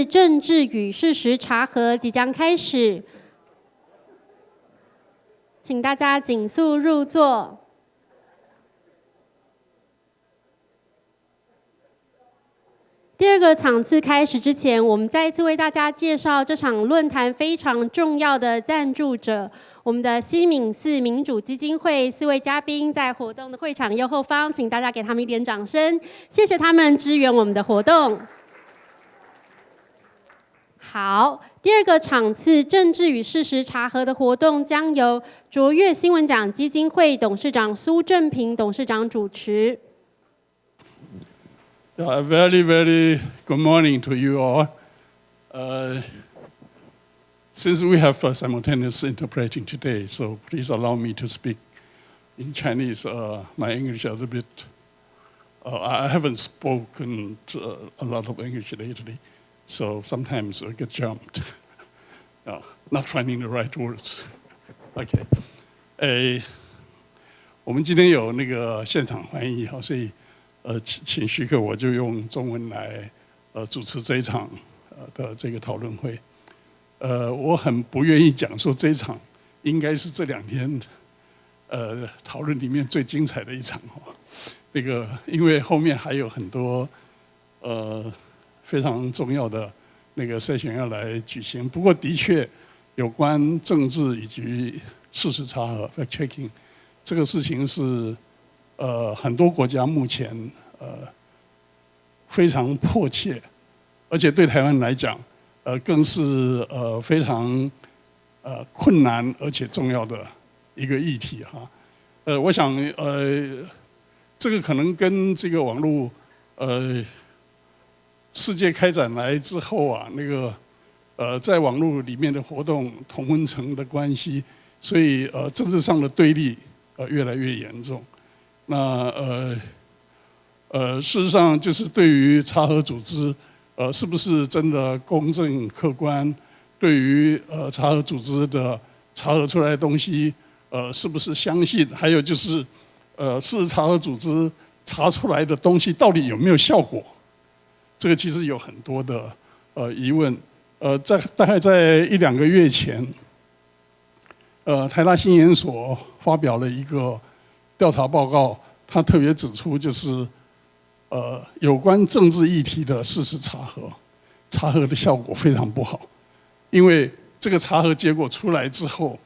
政治与事实查核即将开始，请大家紧速入座。第二个场次开始之前，我们再一次为大家介绍这场论坛非常重要的赞助者，我们的西敏寺民主基金会4位嘉宾在活动的会场右后方，请大家给他们一点掌声，谢谢他们支援我们的活动。好，第二个场次政治与事实查核的活动将由卓越新闻奖基金会董事长苏正平董事长主持。A very, very good morning to you all. Since we have simultaneous interpreting today, so please allow me to speak in Chinese. My English a little bit, I haven't spoken a lot of English lately, so sometimes I get jumped, not finding the right words. OK. 我们今天有那个现场翻译，所以请许可我就用中文来主持这一场的这个讨论会。我很不愿意讲说这一场应该是这2天讨论里面最精彩的一场那个因为后面还有很多非常重要的那个session要来举行。不过的确有关政治以及事实查核 fact checking 这个事情是很多国家目前非常迫切，而且对台湾来讲更是非常困难而且重要的一个议题哈。我想这个可能跟这个网络世界开展来之后啊，那个在网络里面的活动同温层的关系，所以政治上的对立越来越严重。那事实上就是对于查核组织是不是真的公正客观，对于查核组织的查核出来的东西是不是相信，还有就是事实查核组织查出来的东西到底有没有效果，这个其实有很多的疑问。大概在1-2个月前，台大新研所发表了一个调查报告，他特别指出就是有关政治议题的事实查核的效果非常不好，因为这个查核结果出来之后，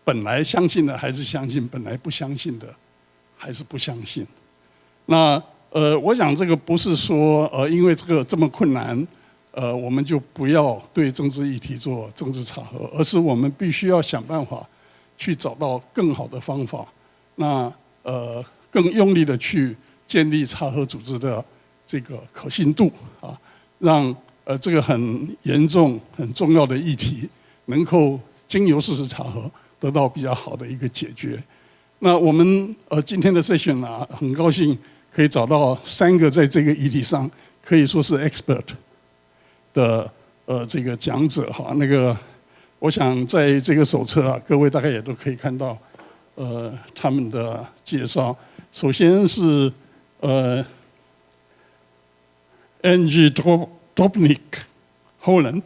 本来相信的还是相信，本来不相信的还是不相信。那我想这个不是说因为这个这么困难，我们就不要对政治议题做政治查核，而是我们必须要想办法去找到更好的方法，那更用力的去建立查核组织的这个可信度啊，让这个很严重、很重要的议题能够经由事实查核得到比较好的一个解决。那我们今天的 session 啊，很高兴可以找到3个在这个议题上可以说是 expert 的这个讲者哈。那个我想在这个手册啊，各位大概也都可以看到他们的介绍。首先是Angie Holan，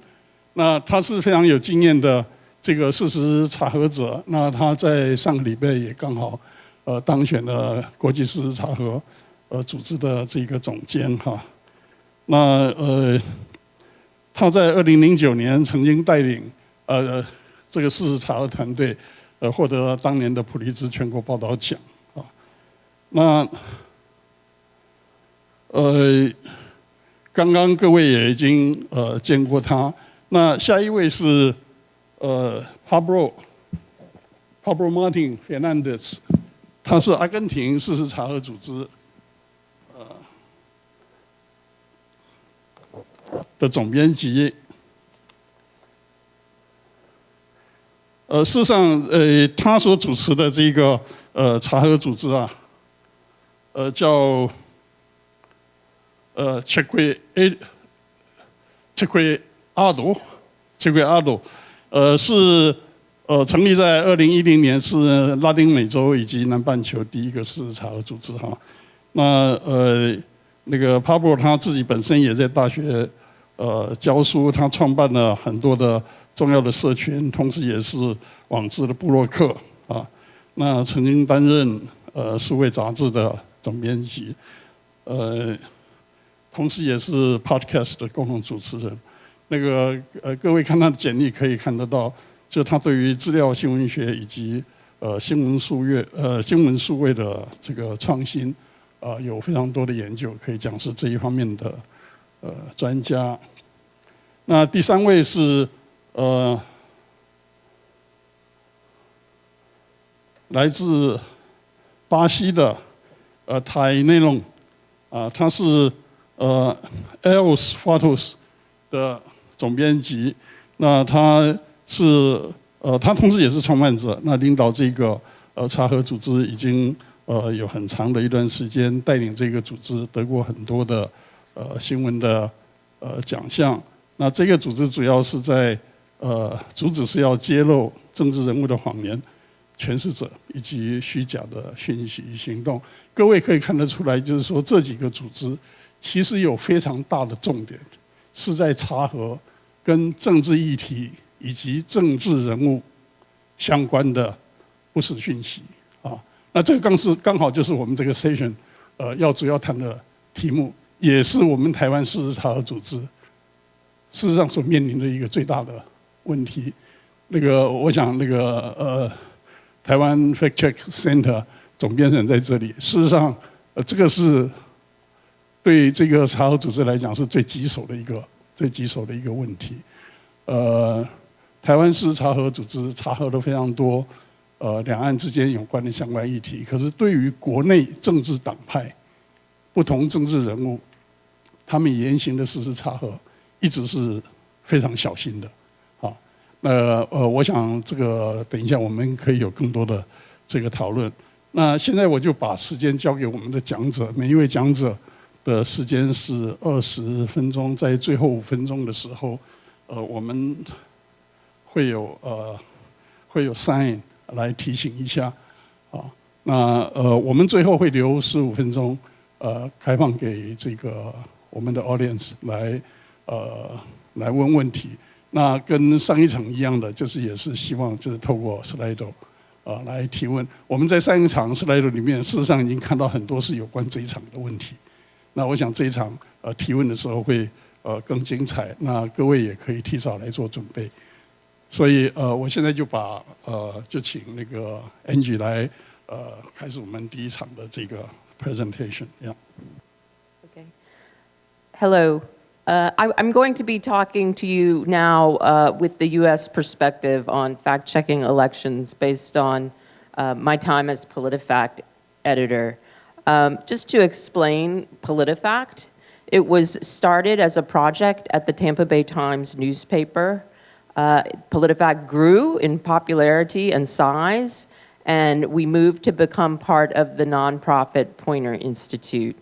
那他是非常有经验的这个事实查核者。那他在上个礼拜也刚好当选了国际事实查核组织的这个总监哈。那他在2009年曾经带领这个事实查核团队获得当年的普利兹全国报道奖啊。那刚刚各位也已经见过他。那下一位是Pablo Martin Fernandez， 他是阿根廷事实查核组织的总编辑。事实上他所主持的这个查核组织啊，叫Chequeado， 是成立在2010年，是拉丁美洲以及南半球第一个事实查核组织哈。那那个 Pablo 他自己本身也在大学教书，他创办了很多的重要的社群，同时也是网志的部落客啊。那曾经担任数位杂志的总编辑，同时也是 Podcast 的共同主持人。那个各位看他的简历可以看得到，就他对于资料新闻学以及新闻数位的这个创新，有非常多的研究，可以讲是这一方面的专家。那第3位是来自巴西的Tai Nalon，他是Aos Fatos 的总编辑。那他同时也是创办者，那领导这个查核组织已经有很长的一段时间，带领这个组织得过很多的新闻的奖项。那这个组织主要是在主旨是要揭露政治人物的谎言、诠释者以及虚假的讯息与行动。各位可以看得出来，就是说这几个组织其实有非常大的重点，是在查核跟政治议题以及政治人物相关的不实讯息啊。那这个刚好就是我们这个 session 要主要谈的题目，也是我们台湾事实查核组织事实上所面临的一个最大的问题。我想台湾 Fact Check Center 总编审在这里。事实上，这个是对这个查核组织来讲是最棘手的一个问题。台湾事实查核组织查核了非常多两岸之间有关的相关议题，可是对于国内政治党派、不同政治人物，他们言行的事实查核，一直是非常小心的。我想这个等一下我们可以有更多的这个讨论。那现在我就把时间交给我们的讲者，每一位讲者的时间是20分钟，在最后5分钟的时候，我们会有 sign 来提醒一下啊。那我们最后会留15分钟，开放给这个我们的 audience 来问问题。那跟上一场一样的，就是也是希望就是透过 Chequeado 来提问。我们在上一场 Chequeado 里面，事实上已经看到很多是有关这一场的问题。那我想这一场提问的时候会更精彩，那各位也可以提早来做准备。所以我现在就就请那个 Angie 来开始我们第一场的这个 presentation。Yeah. Okay. Hello. I'm going to be talking to you now with the U.S. perspective on fact-checking elections based on my time as PolitiFact editor. Just to explain PolitiFact, it was started as a project at the Tampa Bay Times newspaper. PolitiFact grew in popularity and size, and we moved to become part of the nonprofit Poynter Institute,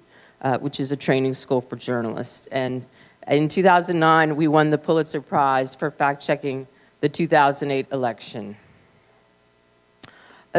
which is a training school for journalists. And in 2009, we won the Pulitzer Prize for fact-checking the 2008 election.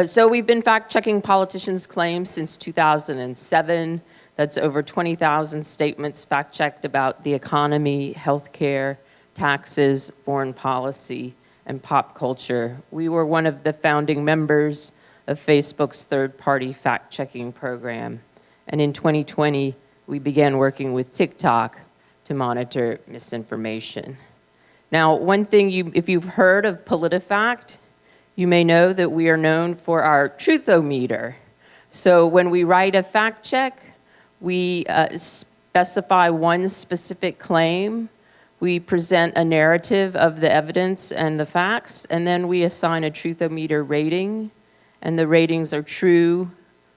So we've been fact-checking politicians' claims since 2007. That's over 20,000 statements fact-checked about the economy, healthcare, taxes, foreign policy, and pop culture. We were one of the founding members of Facebook's third-party fact-checking program. And in 2020, we began working with TikTok to monitor misinformation. Now, one thing, if you've heard of PolitiFact, you may know that we are known for our truthometer. So when we write a fact check, we specify one specific claim, we present a narrative of the evidence and the facts, and then we assign a truthometer rating, and the ratings are true,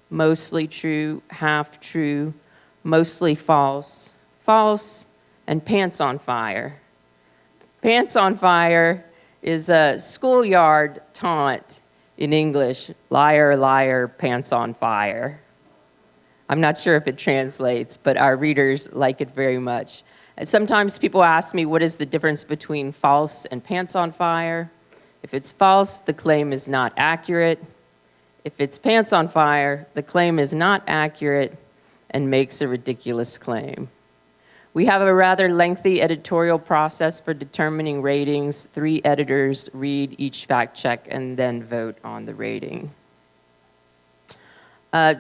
mostly true, half true, mostly false, false, and pants on fire. Pants on fire is a schoolyard taunt in English, liar, liar, pants on fire. I'm not sure if it translates, but our readers like it very much. And sometimes people ask me, what is the difference between false and pants on fire? If it's false, the claim is not accurate. If it's pants on fire, the claim is not accurate and makes a ridiculous claim. We have a rather lengthy editorial process for determining ratings. 3 editors read each fact check and then vote on the rating.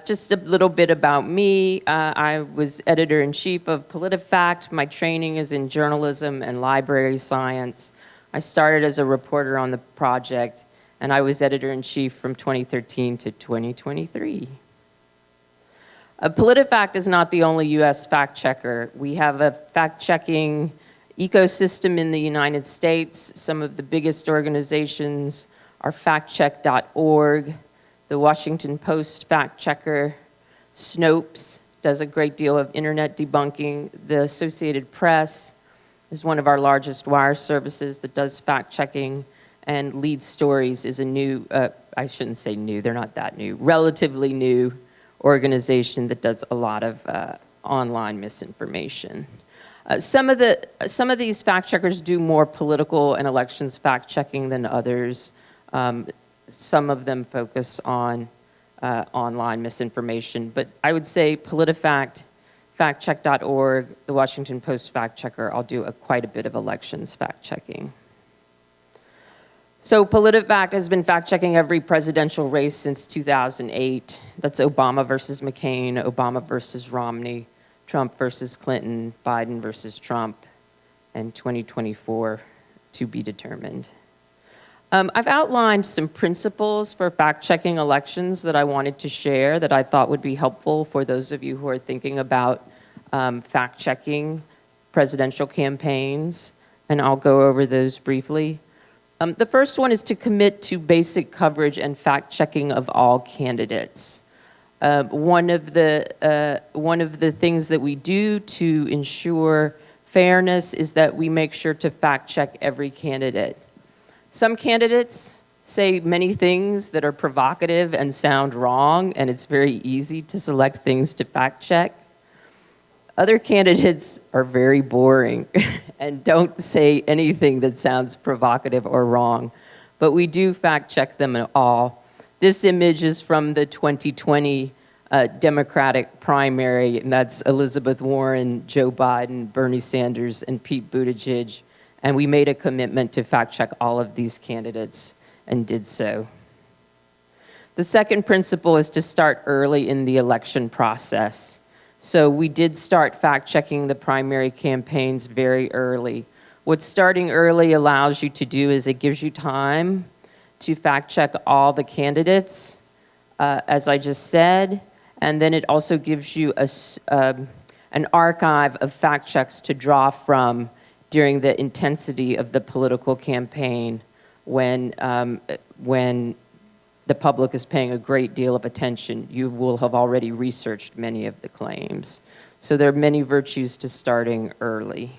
Just a little bit about me. I was editor-in-chief of PolitiFact. My training is in journalism and library science. I started as a reporter on the project, and I was editor-in-chief from 2013 to 2023. PolitiFact is not the only US fact checker. We have a fact-checking ecosystem in the United States. Some of the biggest organizations are factcheck.org, the Washington Post fact checker, Snopes does a great deal of internet debunking. The Associated Press is one of our largest wire services that does fact checking, and Lead Stories is a new, I shouldn't say new, they're not that new, relatively new organization that does a lot of online misinformation. Some of these fact checkers do more political and elections fact checking than others. Some of them focus on online misinformation, but I would say PolitiFact, factcheck.org, the Washington Post fact checker, I'll do quite a bit of elections fact checking. So PolitiFact has been fact checking every presidential race since 2008. That's Obama versus McCain, Obama versus Romney, Trump versus Clinton, Biden versus Trump, and 2024 to be determined. I've outlined some principles for fact-checking elections that I wanted to share that I thought would be helpful for those of you who are thinking about fact-checking presidential campaigns, and I'll go over those briefly. The first one is to commit to basic coverage and fact-checking of all candidates. One of the things that we do to ensure fairness is that we make sure to fact-check every candidate. Some candidates say many things that are provocative and sound wrong, and it's very easy to select things to fact check. Other candidates are very boring and don't say anything that sounds provocative or wrong, but we do fact check them all. This image is from the 2020 Democratic primary, and that's Elizabeth Warren, Joe Biden, Bernie Sanders, and Pete Buttigieg. And we made a commitment to fact check all of these candidates and did so. The second principle is to start early in the election process. So we did start fact checking the primary campaigns very early. What starting early allows you to do is it gives you time to fact check all the candidates, as I just said, and then it also gives you an archive of fact checks to draw from during the intensity of the political campaign when the public is paying a great deal of attention. You will have already researched many of the claims. So there are many virtues to starting early.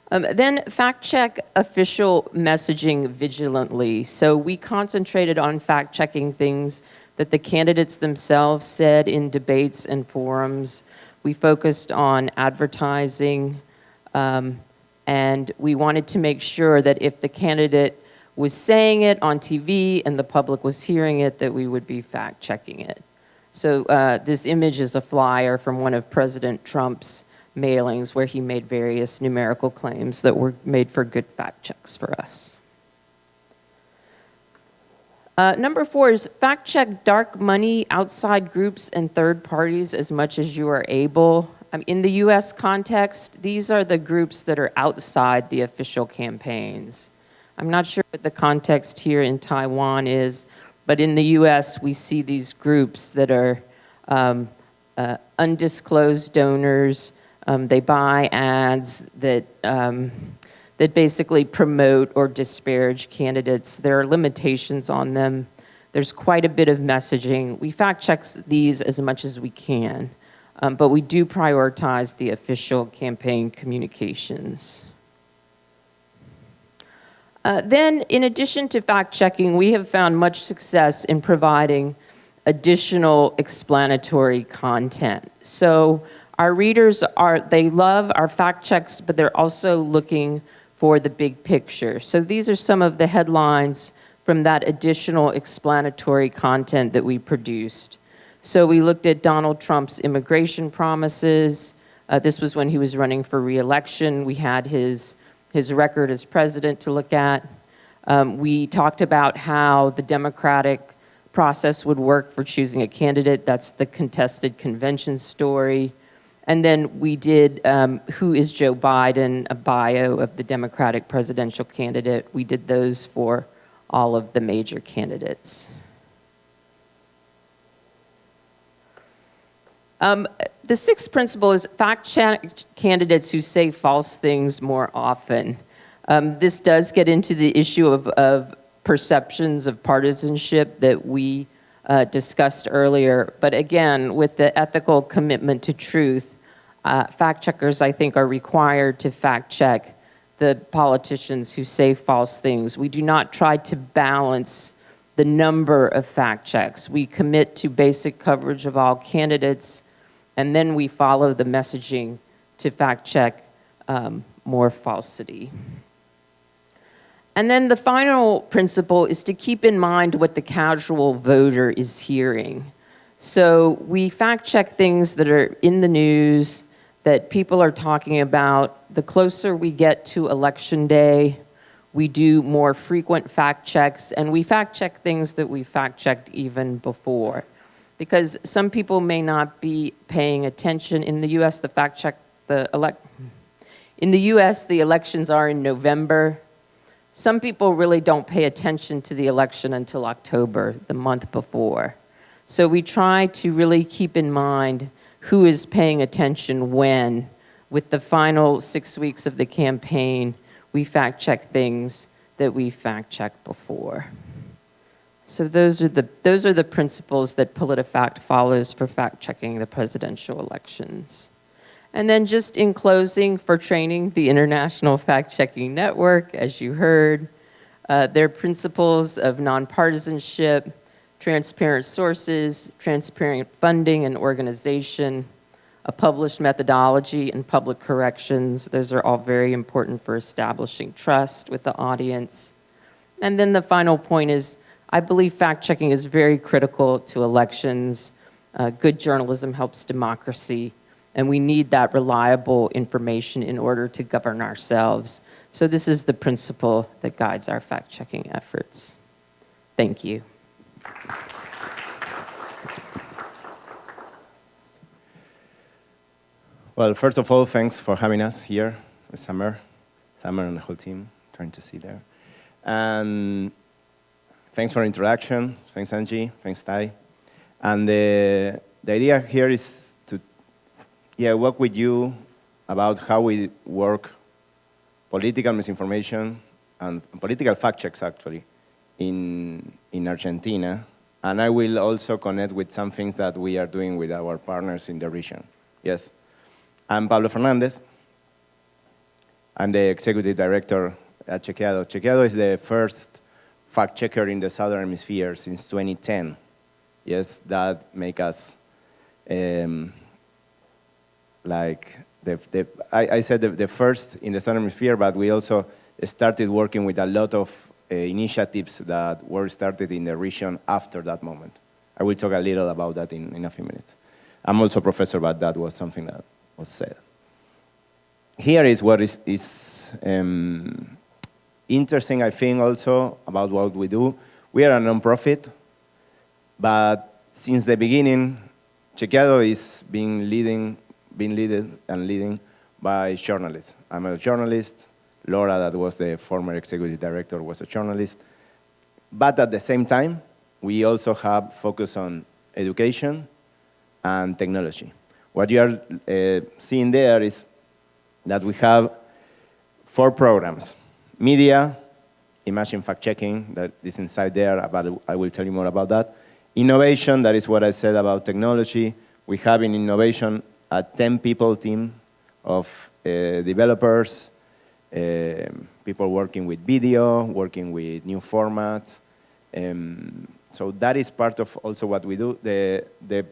Then fact check official messaging vigilantly. So we concentrated on fact checking things that the candidates themselves said in debates and forums. We focused on advertising, and we wanted to make sure that if the candidate was saying it on TV and the public was hearing it, that we would be fact-checking it. So this image is a flyer from one of President Trump's mailings where he made various numerical claims that were made for good fact checks for us. Number 4 is fact-check dark money, outside groups, and third parties as much as you are able. In the US context, these are the groups that are outside the official campaigns. I'm not sure what the context here in Taiwan is, but in the US, we see these groups that are undisclosed donors. They buy ads that basically promote or disparage candidates. There are limitations on them. There's quite a bit of messaging. We fact check these as much as we can, but we do prioritize the official campaign communications. Then, in addition to fact checking, we have found much success in providing additional explanatory content. So our readers they love our fact checks, but they're also looking for the big picture. So these are some of the headlines from that additional explanatory content that we produced. So we looked at Donald Trump's immigration promises, This was when he was running for re-election. We had his record as president to look at. We talked about how the Democratic process would work for choosing a candidate. That's the contested convention story. And then we did Who is Joe Biden, a bio of the Democratic presidential candidate. We did those for all of the major candidates. The sixth principle is fact-check candidates who say false things more often. This does get into the issue of perceptions of partisanship that we discussed earlier. But again, with the ethical commitment to truth, fact checkers, I think, are required to fact check the politicians who say false things. We do not try to balance the number of fact checks. We commit to basic coverage of all candidates, and then we follow the messaging to fact check more falsity. And then the final principle is to keep in mind what the casual voter is hearing. So we fact check things that are in the news, that people are talking about. The closer we get to election day, we do more frequent fact checks, and we fact check things that we fact checked even before. Because some people may not be paying attention. In the US, in the US, the elections are in November. Some people really don't pay attention to the election until October, the month before. So we try to really keep in mind who is paying attention when. With the final 6 weeks of the campaign, we fact check things that we fact checked before. So those are the principles that PolitiFact follows for fact checking the presidential elections. And then just in closing, for training the International Fact-Checking Network, as you heard, their principles of nonpartisanship, transparent sources, transparent funding and organization, a published methodology, and public corrections. Those are all very important for establishing trust with the audience. And then the final point is, I believe fact-checking is very critical to elections. Good journalism helps democracy, and we need that reliable information in order to govern ourselves. So this is the principle that guides our fact-checking efforts. Thank you. Well, first of all, thanks for having us here with Summer and the whole team, trying to see there. And thanks for introduction. Thanks, Angie. Thanks, Tai. And the idea here is to work with you about how we work political misinformation and political fact checks, actually, in Argentina. And I will also connect with some things that we are doing with our partners in the region. Yes. I'm Pablo Fernandez. I'm the executive director at Chequeado. Chequeado is the first fact checker in the Southern Hemisphere since 2010. Yes, that make us I said the first in the Southern Hemisphere, but we also started working with a lot of initiatives that were started in the region after that moment. I will talk a little about that in a few minutes. I'm also a professor, but that was something that was said. Here is what is interesting, I think, also about what we do. We are a nonprofit, but since the beginning, Chequeado is being led by journalists. I'm a journalist. Laura, that was the former executive director, was a journalist. But at the same time, we also have focus on education and technology. What you are seeing there is that we have 4 programs. Media, imagine fact-checking, that is inside there, but I will tell you more about that. Innovation, that is what I said about technology. We have in innovation a 10-people team of developers, people working with video, working with new formats. So that is part of also what we do. The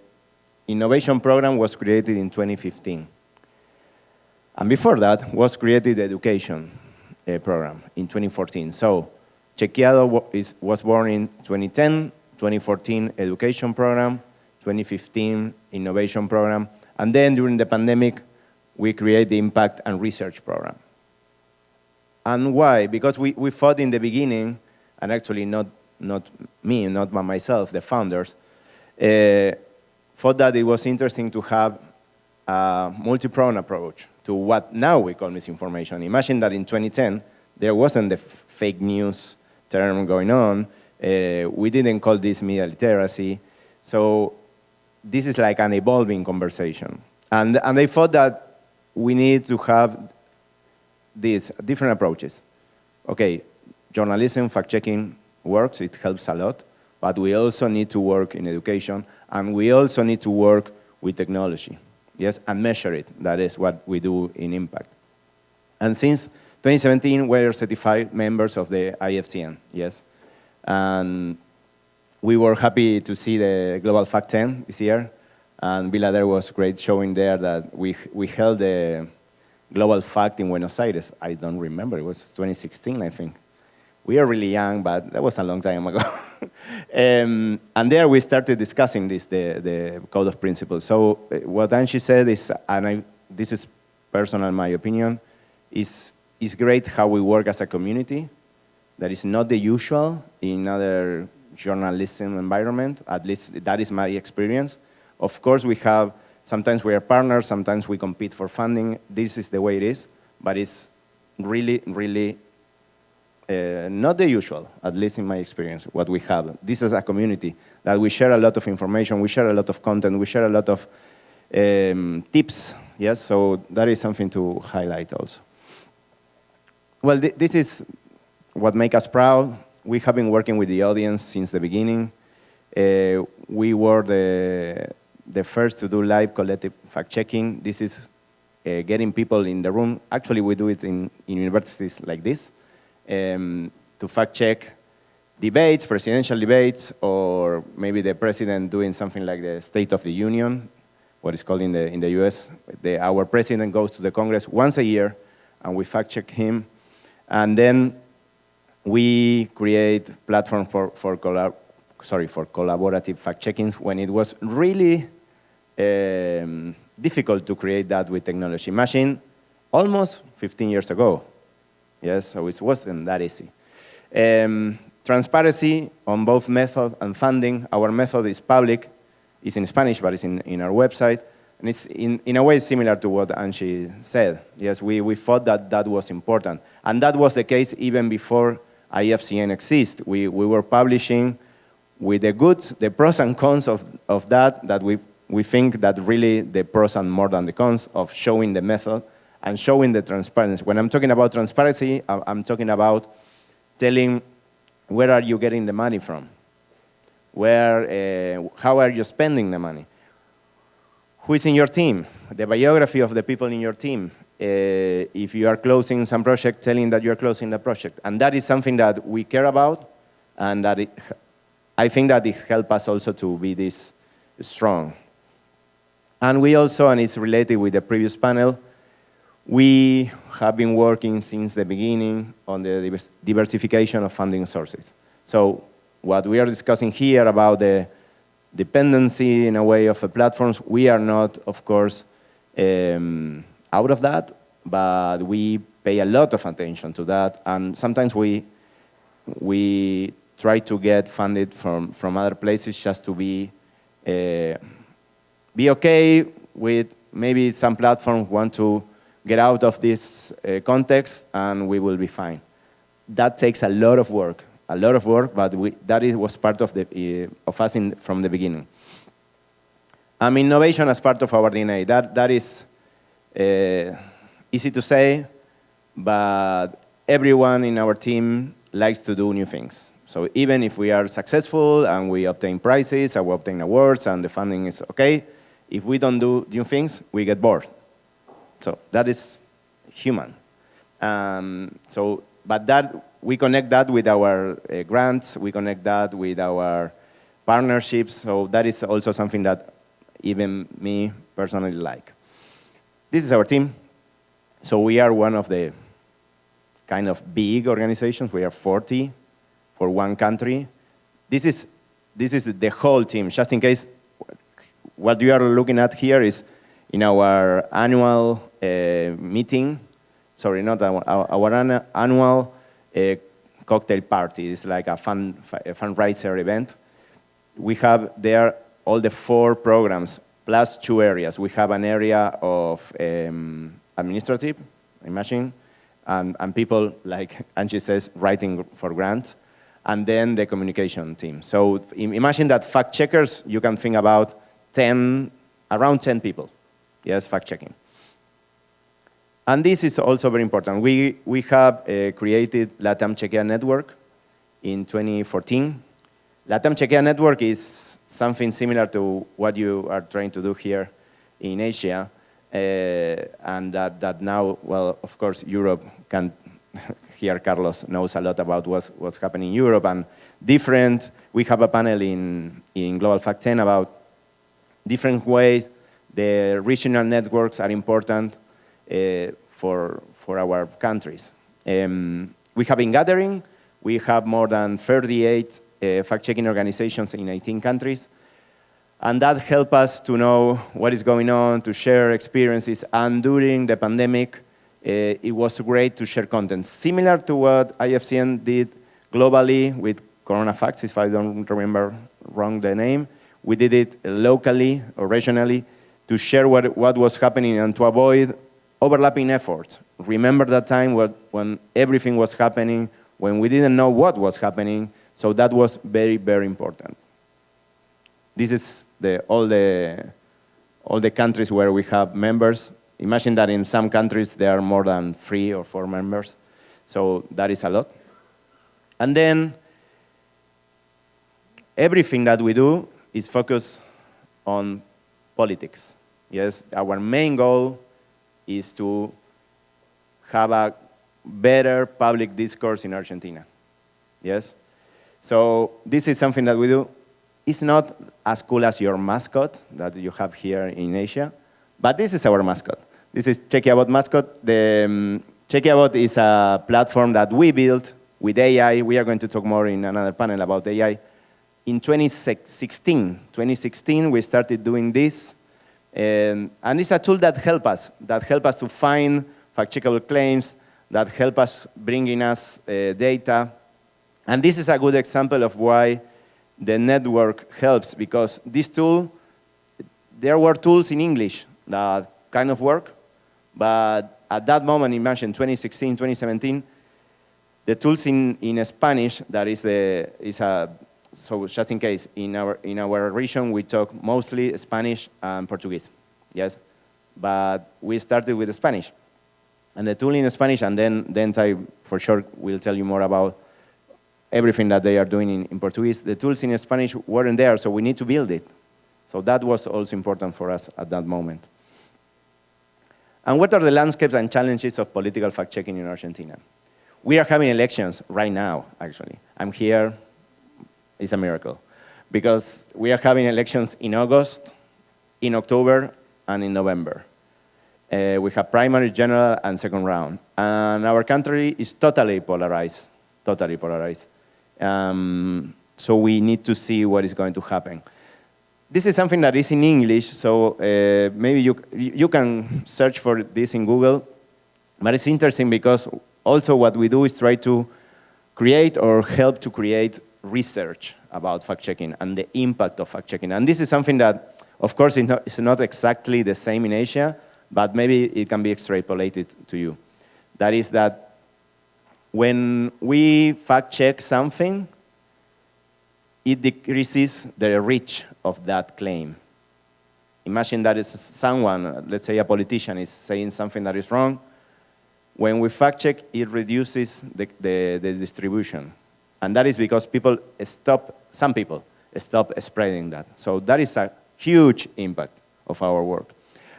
innovation program was created in 2015. And before that was created the education program in 2014. So Chequeado was born in 2010, 2014 education program, 2015 innovation program. And then during the pandemic, we create the Impact and Research Program. And why? Because we thought in the beginning, and actually not me, not by myself, the founders, thought that it was interesting to have a multi-pronged approach to what now we call misinformation. Imagine that in 2010, there wasn't the fake news term going on. We didn't call this media literacy. So this is like an evolving conversation. And they thought that we need to have these different approaches. Okay, journalism, fact-checking works, it helps a lot, but we also need to work in education, and we also need to work with technology, yes, and measure it. That is what we do in Impact. And since 2017, we're certified members of the IFCN, yes. And we were happy to see the Global Fact 10 this year, and Bilader was great showing there that we held the Global Fact in Buenos Aires. I don't remember, it was 2016, I think. We are really young, but that was a long time ago. And there we started discussing this, the Code of Principles. So what Angie said is, and this is personal, my opinion, is great how we work as a community. That is not the usual in other journalism environment, at least that is my experience. Of course, sometimes we are partners, sometimes we compete for funding. This is the way it is, but it's really, really not the usual, at least in my experience, what we have. This is a community that we share a lot of information, we share a lot of content, we share a lot of tips, yes, so that is something to highlight also. Well, this is what makes us proud. We have been working with the audience since the beginning. We were the first to do live collective fact-checking. This is getting people in the room. Actually, we do it in universities like this, to fact-check debates, presidential debates, or maybe the president doing something like the State of the Union, what is called in the US. Our president goes to the Congress once a year, and we fact-check him. And then we create platforms for collaborative fact-checkings when it was really difficult to create that with technology. Imagine almost 15 years ago. Yes, so it wasn't that easy. Transparency on both method and funding. Our method is public. It's in Spanish, but it's in our website. And it's in a way similar to what Angie said. Yes, we thought that was important. And that was the case even before IFCN exists. We were publishing with the pros and cons of that we think that really the pros are more than the cons of showing the method and showing the transparency. When I'm talking about transparency, I'm talking about telling where are you getting the money from? How are you spending the money? Who is in your team? The biography of the people in your team. If you are closing some project, telling that you're closing the project. And that is something that we care about, and that I think that it helps us also to be this strong. And we also, and it's related with the previous panel, we have been working since the beginning on the diversification of funding sources. So what we are discussing here about the dependency in a way of the platforms, we are not, of course, out of that, but we pay a lot of attention to that, and sometimes we try to get funded from other places just to be okay with maybe some platforms want to get out of this context, and we will be fine. That takes a lot of work, but was part of us from the beginning. Innovation as part of our DNA, that is easy to say, but everyone in our team likes to do new things. So even if we are successful and we obtain prizes and we obtain awards and the funding is okay, if we don't do new things, we get bored. So that is human. But we connect that with our grants, we connect that with our partnerships, so that is also something that even me personally like. This is our team. So we are one of the kind of big organizations. We are 40 for one country. This is the whole team. Just in case, what you are looking at here is in our annual meeting. Sorry, not our annual cocktail party. It's like a fundraiser event. We have there all the 4 programs, plus 2 areas. We have an area of administrative, imagine, and people, like Angie says, writing for grants, and then the communication team. So imagine that fact checkers, you can think about around 10 people, yes, fact checking. And this is also very important. We have created LATAM Chequeado Network in 2014. LATAM Chequeado Network is something similar to what you are trying to do here in Asia, and that now, well, of course, Europe can, here Carlos knows a lot about what's happening in Europe, and different, we have a panel in Global Fact 10 about different ways the regional networks are important for our countries. We have been gathering. We have more than 38 fact-checking organizations in 18 countries. And that helps us to know what is going on, to share experiences. And during the pandemic, it was great to share content. Similar to what IFCN did globally with Corona Facts, if I don't remember wrong the name. We did it locally or regionally to share what was happening and to avoid overlapping efforts. Remember that time when everything was happening, when we didn't know what was happening, so that was very, very important. This is all the countries where we have members. Imagine that in some countries there are more than 3 or 4 members, so that is a lot. And then everything that we do is focused on politics. Yes, our main goal is to have a better public discourse in Argentina. Yes? So this is something that we do. It's not as cool as your mascot that you have here in Asia, but this is our mascot. This is Chequeado mascot. The Chequeado is a platform that we built with AI. We are going to talk more in another panel about AI. In 2016, we started doing this. And it's a tool that helps us to find fact-checkable claims, that help us bringing us data. And this is a good example of why the network helps, because this tool, there were tools in English that kind of work, but at that moment, imagine 2016, 2017, the tools in Spanish, that is so just in case, in our region, we talk mostly Spanish and Portuguese, yes? But we started with Spanish. And the tool in Spanish, and then Tai, for sure, will tell you more about everything that they are doing in Portuguese. The tools in Spanish weren't there, so we need to build it. So that was also important for us at that moment. And what are the landscapes and challenges of political fact-checking in Argentina? We are having elections right now, actually. I'm here. It's a miracle, because we are having elections in August, in October, and in November. We have primary, general, and second round. And our country is totally polarized, totally polarized. So we need to see what is going to happen. This is something that is in English, so maybe you can search for this in Google. But it's interesting because also what we do is try to create or help to create research about fact-checking and the impact of fact-checking. And this is something that, of course, is not exactly the same in Asia, but maybe it can be extrapolated to you. That is that when we fact-check something, it decreases the reach of that claim. Imagine that is someone, let's say a politician, is saying something that is wrong. When we fact-check, it reduces the distribution. And that is because some people stop spreading that. So that is a huge impact of our work.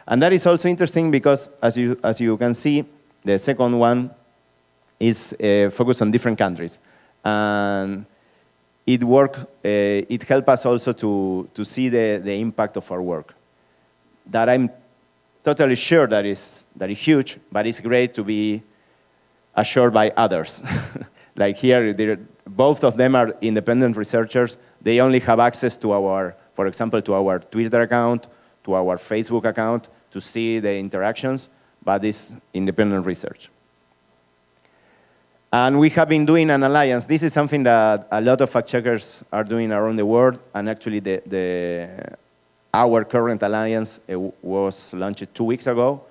And that is also interesting because, as you can see, the second one is focused on different countries. And it helps us also to see the impact of our work. That I'm totally sure that is huge, but it's great to be assured by others. Like here, both of them are independent researchers. They only have access to for example, to our Twitter account, to our Facebook account, to see the interactions. but it's independent research. And we have been doing an alliance. This is something that a lot of fact-checkers are doing around the world, and actually our current alliance was launched 2 weeks ago.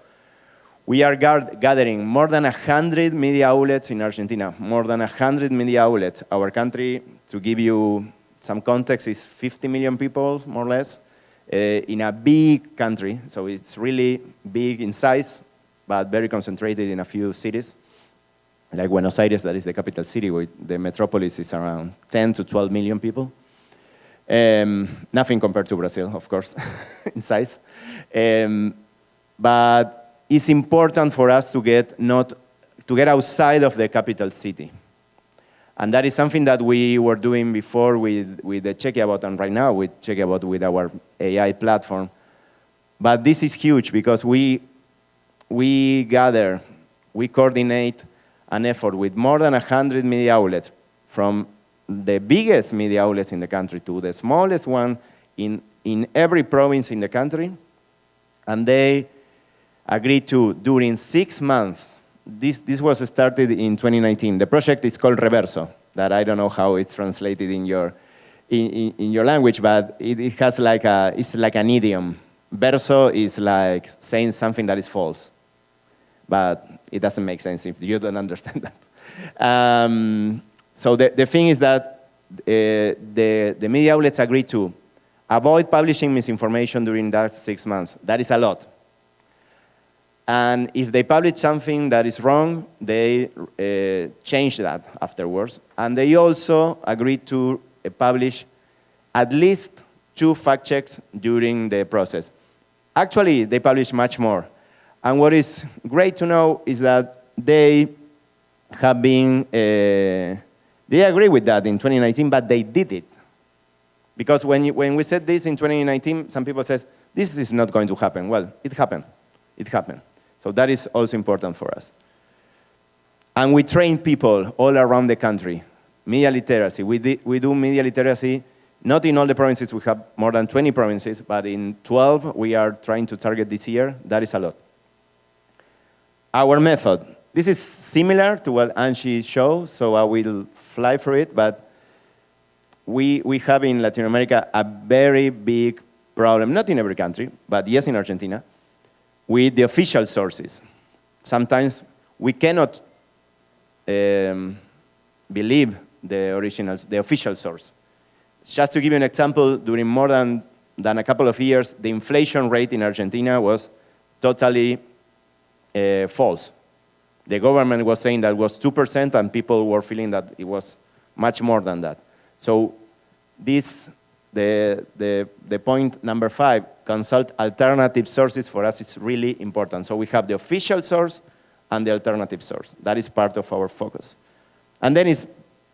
We are gathering more than 100 media outlets in Argentina, more than 100 media outlets. Our country, to give you some context, is 50 million people, more or less, in a big country. So it's really big in size, but very concentrated in a few cities. Like Buenos Aires, that is the capital city, where the metropolis is around 10 to 12 million people. Nothing compared to Brazil, of course, in size. But it's important for us to get outside of the capital city. And that is something that we were doing before with the Chequeado, and right now with Chequeado with our AI platform. But this is huge because we coordinate an effort with more than 100 media outlets, from the biggest media outlets in the country to the smallest one in every province in the country. And they agreed to, during 6 months, this was started in 2019. The project is called Reverso, that I don't know how it's translated in your language, but it has it's like an idiom. Verso is like saying something that is false, but it doesn't make sense if you don't understand that. So the thing is that the media outlets agreed to avoid publishing misinformation during that 6 months. That is a lot. And if they publish something that is wrong, they change that afterwards. And they also agreed to publish at least 2 fact checks during the process. Actually, they publish much more. And what is great to know is that they have been, they agree with that in 2019, but they did it. Because when we said this in 2019, some people said, this is not going to happen. Well, it happened. It happened. So that is also important for us. And we train people all around the country. Media literacy. We do media literacy, not in all the provinces. We have more than 20 provinces, but in 12 we are trying to target this year. That is a lot. Our method. This is similar to what Angie showed, so I will fly through it, but we have in Latin America a very big problem, not in every country, but yes, in Argentina, with the official sources. Sometimes we cannot believe the official source. Just to give you an example, during more than a couple of years, the inflation rate in Argentina was totally false. The government was saying that it was 2%, and people were feeling that it was much more than that. So the point number 5, consult alternative sources, for us is really important. So we have the official source and the alternative source. That is part of our focus. And then it's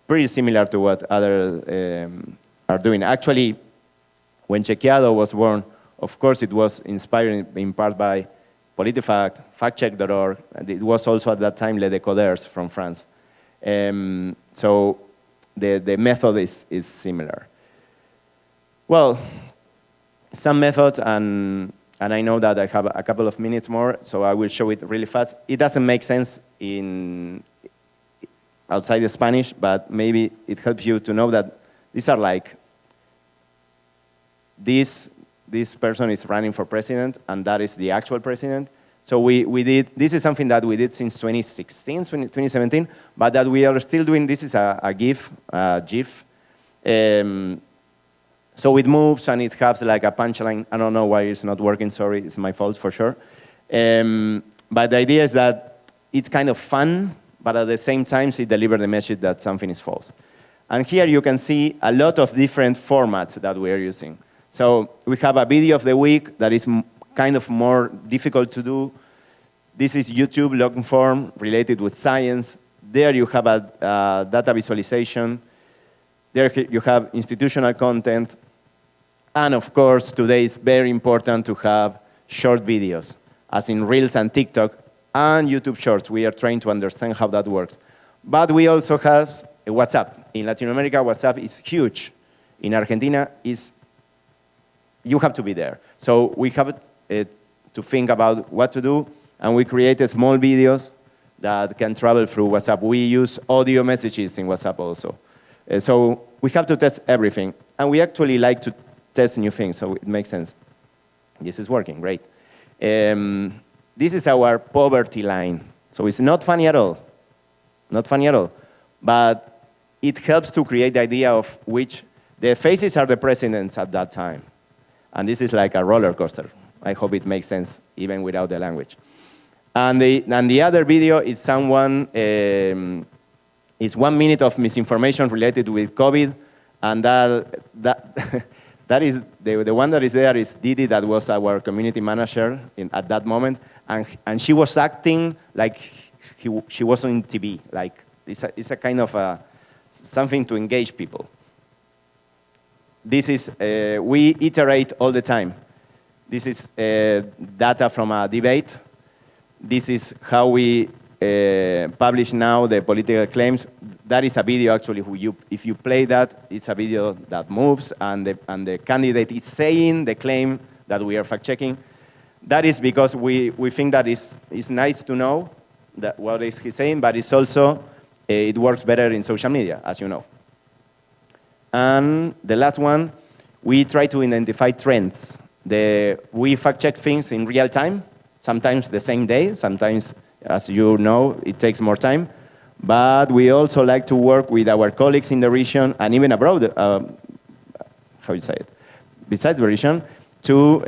pretty similar to what others are doing. Actually, when Chequeado was born, of course it was inspired in part by PolitiFact, factcheck.org. It was also at that time Les Decodeurs from France. So the method is similar. Well, some methods, and I know that I have a couple of minutes more, so I will show it really fast. It doesn't make sense outside the Spanish, but maybe it helps you to know that these are like, this person is running for president, and that is the actual president. So we did, this is something that we did since 2016, 2017, but that we are still doing. This is a GIF. So it moves and it has like a punchline. I don't know why it's not working, sorry, it's my fault for sure. But the idea is that it's kind of fun, but at the same time it delivers the message that something is false. And here you can see a lot of different formats that we are using. So we have a video of the week that is kind of more difficult to do. This is YouTube long form related with science. There you have a data visualization. There you have institutional content. And of course, today it's very important to have short videos, as in Reels and TikTok and YouTube Shorts. We are trying to understand how that works. But we also have WhatsApp. In Latin America, WhatsApp is huge. In Argentina, you have to be there. So we have to think about what to do. And we created small videos that can travel through WhatsApp. We use audio messages in WhatsApp also. So we have to test everything. And we actually like to test new things, so it makes sense. This is working, great. This is our poverty line. So it's not funny at all. Not funny at all. But it helps to create the idea of which the faces are the presidents at that time. And this is like a roller coaster. I hope it makes sense even without the language. And the other video is someone, is 1 minute of misinformation related with COVID. And that is, the one that is there is Didi, that was our community manager at that moment. And she was acting like she was on TV. Like, it's a kind of something to engage people. This is, we iterate all the time. This is data from a debate. This is how we publish now the political claims. That is a video, actually, if you play that, it's a video that moves, and the candidate is saying the claim that we are fact-checking. That is because we think that it's nice to know that what is he saying, but it's also, it works better in social media, as you know. And the last one, we try to identify trends. We fact-check things in real time, sometimes the same day, sometimes, as you know, it takes more time. But we also like to work with our colleagues in the region and even abroad, how you say it, besides the region, to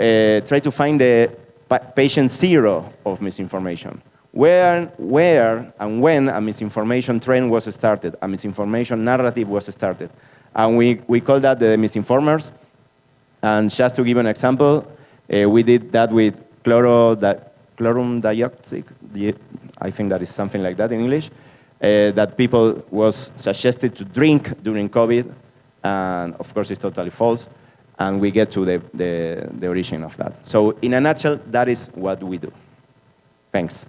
try to find the patient zero of misinformation. Where and when a misinformation trend was started, a misinformation narrative was started. And we call that the misinformers. And just to give an example, we did that with chlorum dioxide, I think that is something like that in English, that people was suggested to drink during COVID, and of course it's totally false, and we get to the origin of that. So in a nutshell, that is what we do. Thanks.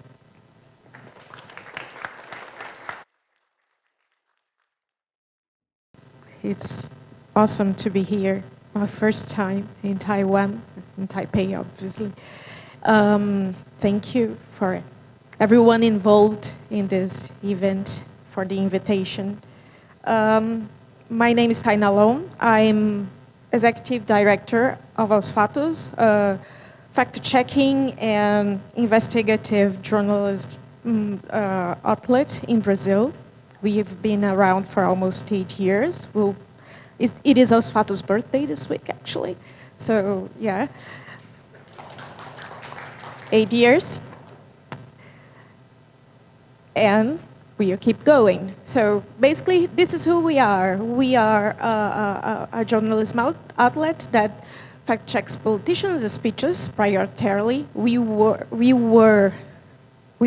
It's awesome to be here. My first time in Taiwan, in Taipei, obviously. Thank you for everyone involved in this event, for the invitation. My name is Tai Nalon. I'm Executive Director of Aos Fatos, fact-checking and investigative journalism outlet in Brazil. We've been around for almost 8 years. It is Aos Fatos' birthday this week, actually. So, yeah. 8 years. And we'll keep going. So basically, this is who we are. We are a journalism outlet that fact-checks politicians' speeches prioritarily. We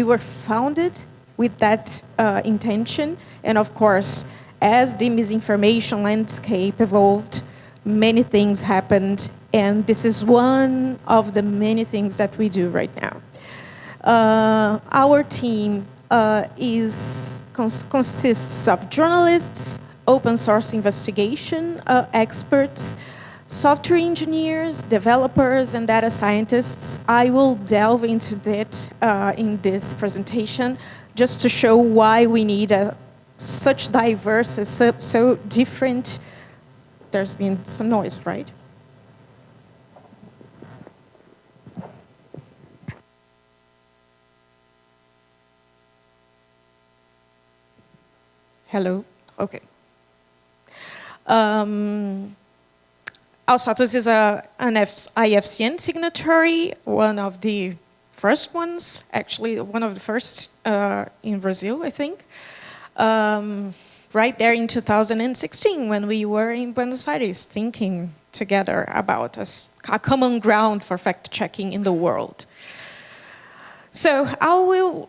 were founded with that intention. And of course, as the misinformation landscape evolved, many things happened. And this is one of the many things that we do right now. Our team consists of journalists, open source investigation experts, software engineers, developers, and data scientists. I will delve into that in this presentation, just to show why we need such diverse, so different. There's been some noise, right? Hello, okay. Aos Fatos is an IFCN signatory, one of the first ones, actually one of the first in Brazil, I think. Right there in 2016, when we were in Buenos Aires thinking together about a common ground for fact-checking in the world. So I will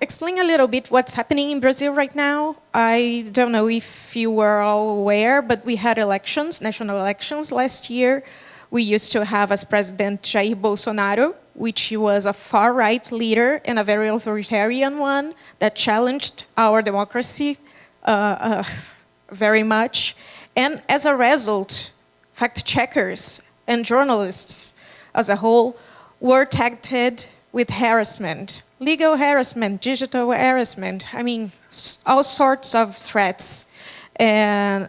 explain a little bit what's happening in Brazil right now. I don't know if you were all aware, but we had elections, national elections last year. We used to have as president Jair Bolsonaro, which was a far-right leader and a very authoritarian one that challenged our democracy very much. And as a result, fact-checkers and journalists as a whole were targeted with harassment, legal harassment, digital harassment. I mean, all sorts of threats and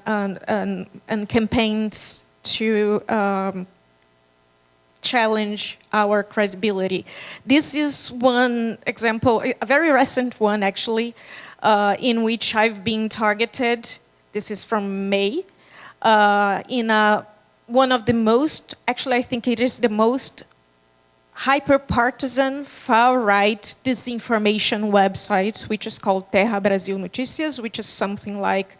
campaigns to challenge our credibility. This is one example, a very recent one actually, in which I've been targeted. This is from May, in one of the most, actually I think it is the most hyper-partisan, far-right disinformation website, which is called Terra Brasil Notícias, which is something like,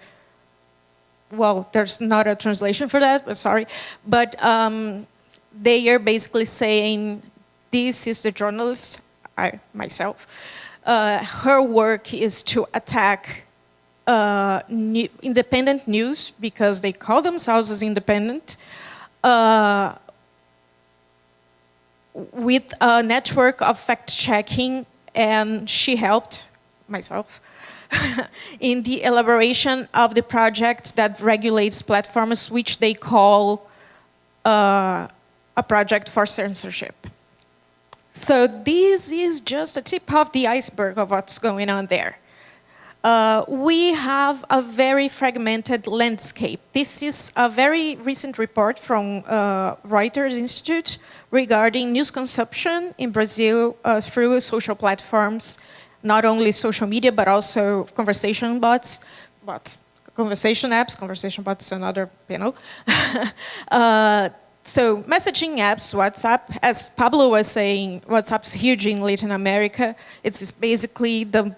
well, there's not a translation for that, but sorry. But they are basically saying, this is the journalist, myself, her work is to attack independent news, because they call themselves as independent, with a network of fact-checking, and she helped, myself, in the elaboration of the project that regulates platforms, which they call a project for censorship. So this is just a tip of the iceberg of what's going on there. We have a very fragmented landscape. This is a very recent report from Reuters Institute regarding news consumption in Brazil through social platforms, not only social media, but also conversation bots, conversation apps. Conversation bots is another panel. So messaging apps, WhatsApp, as Pablo was saying, WhatsApp's huge in Latin America. It's basically the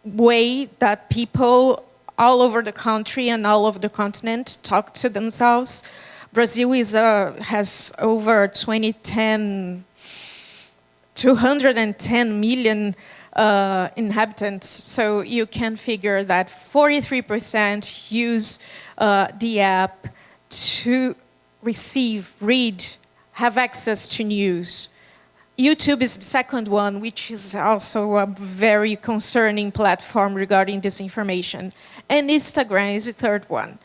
way that people all over the country and all over the continent talk to themselves. Brazil has over 210 million inhabitants, so you can figure that 43% use the app to receive, read, have access to news. YouTube is the second one, which is also a very concerning platform regarding disinformation. And Instagram is the third one.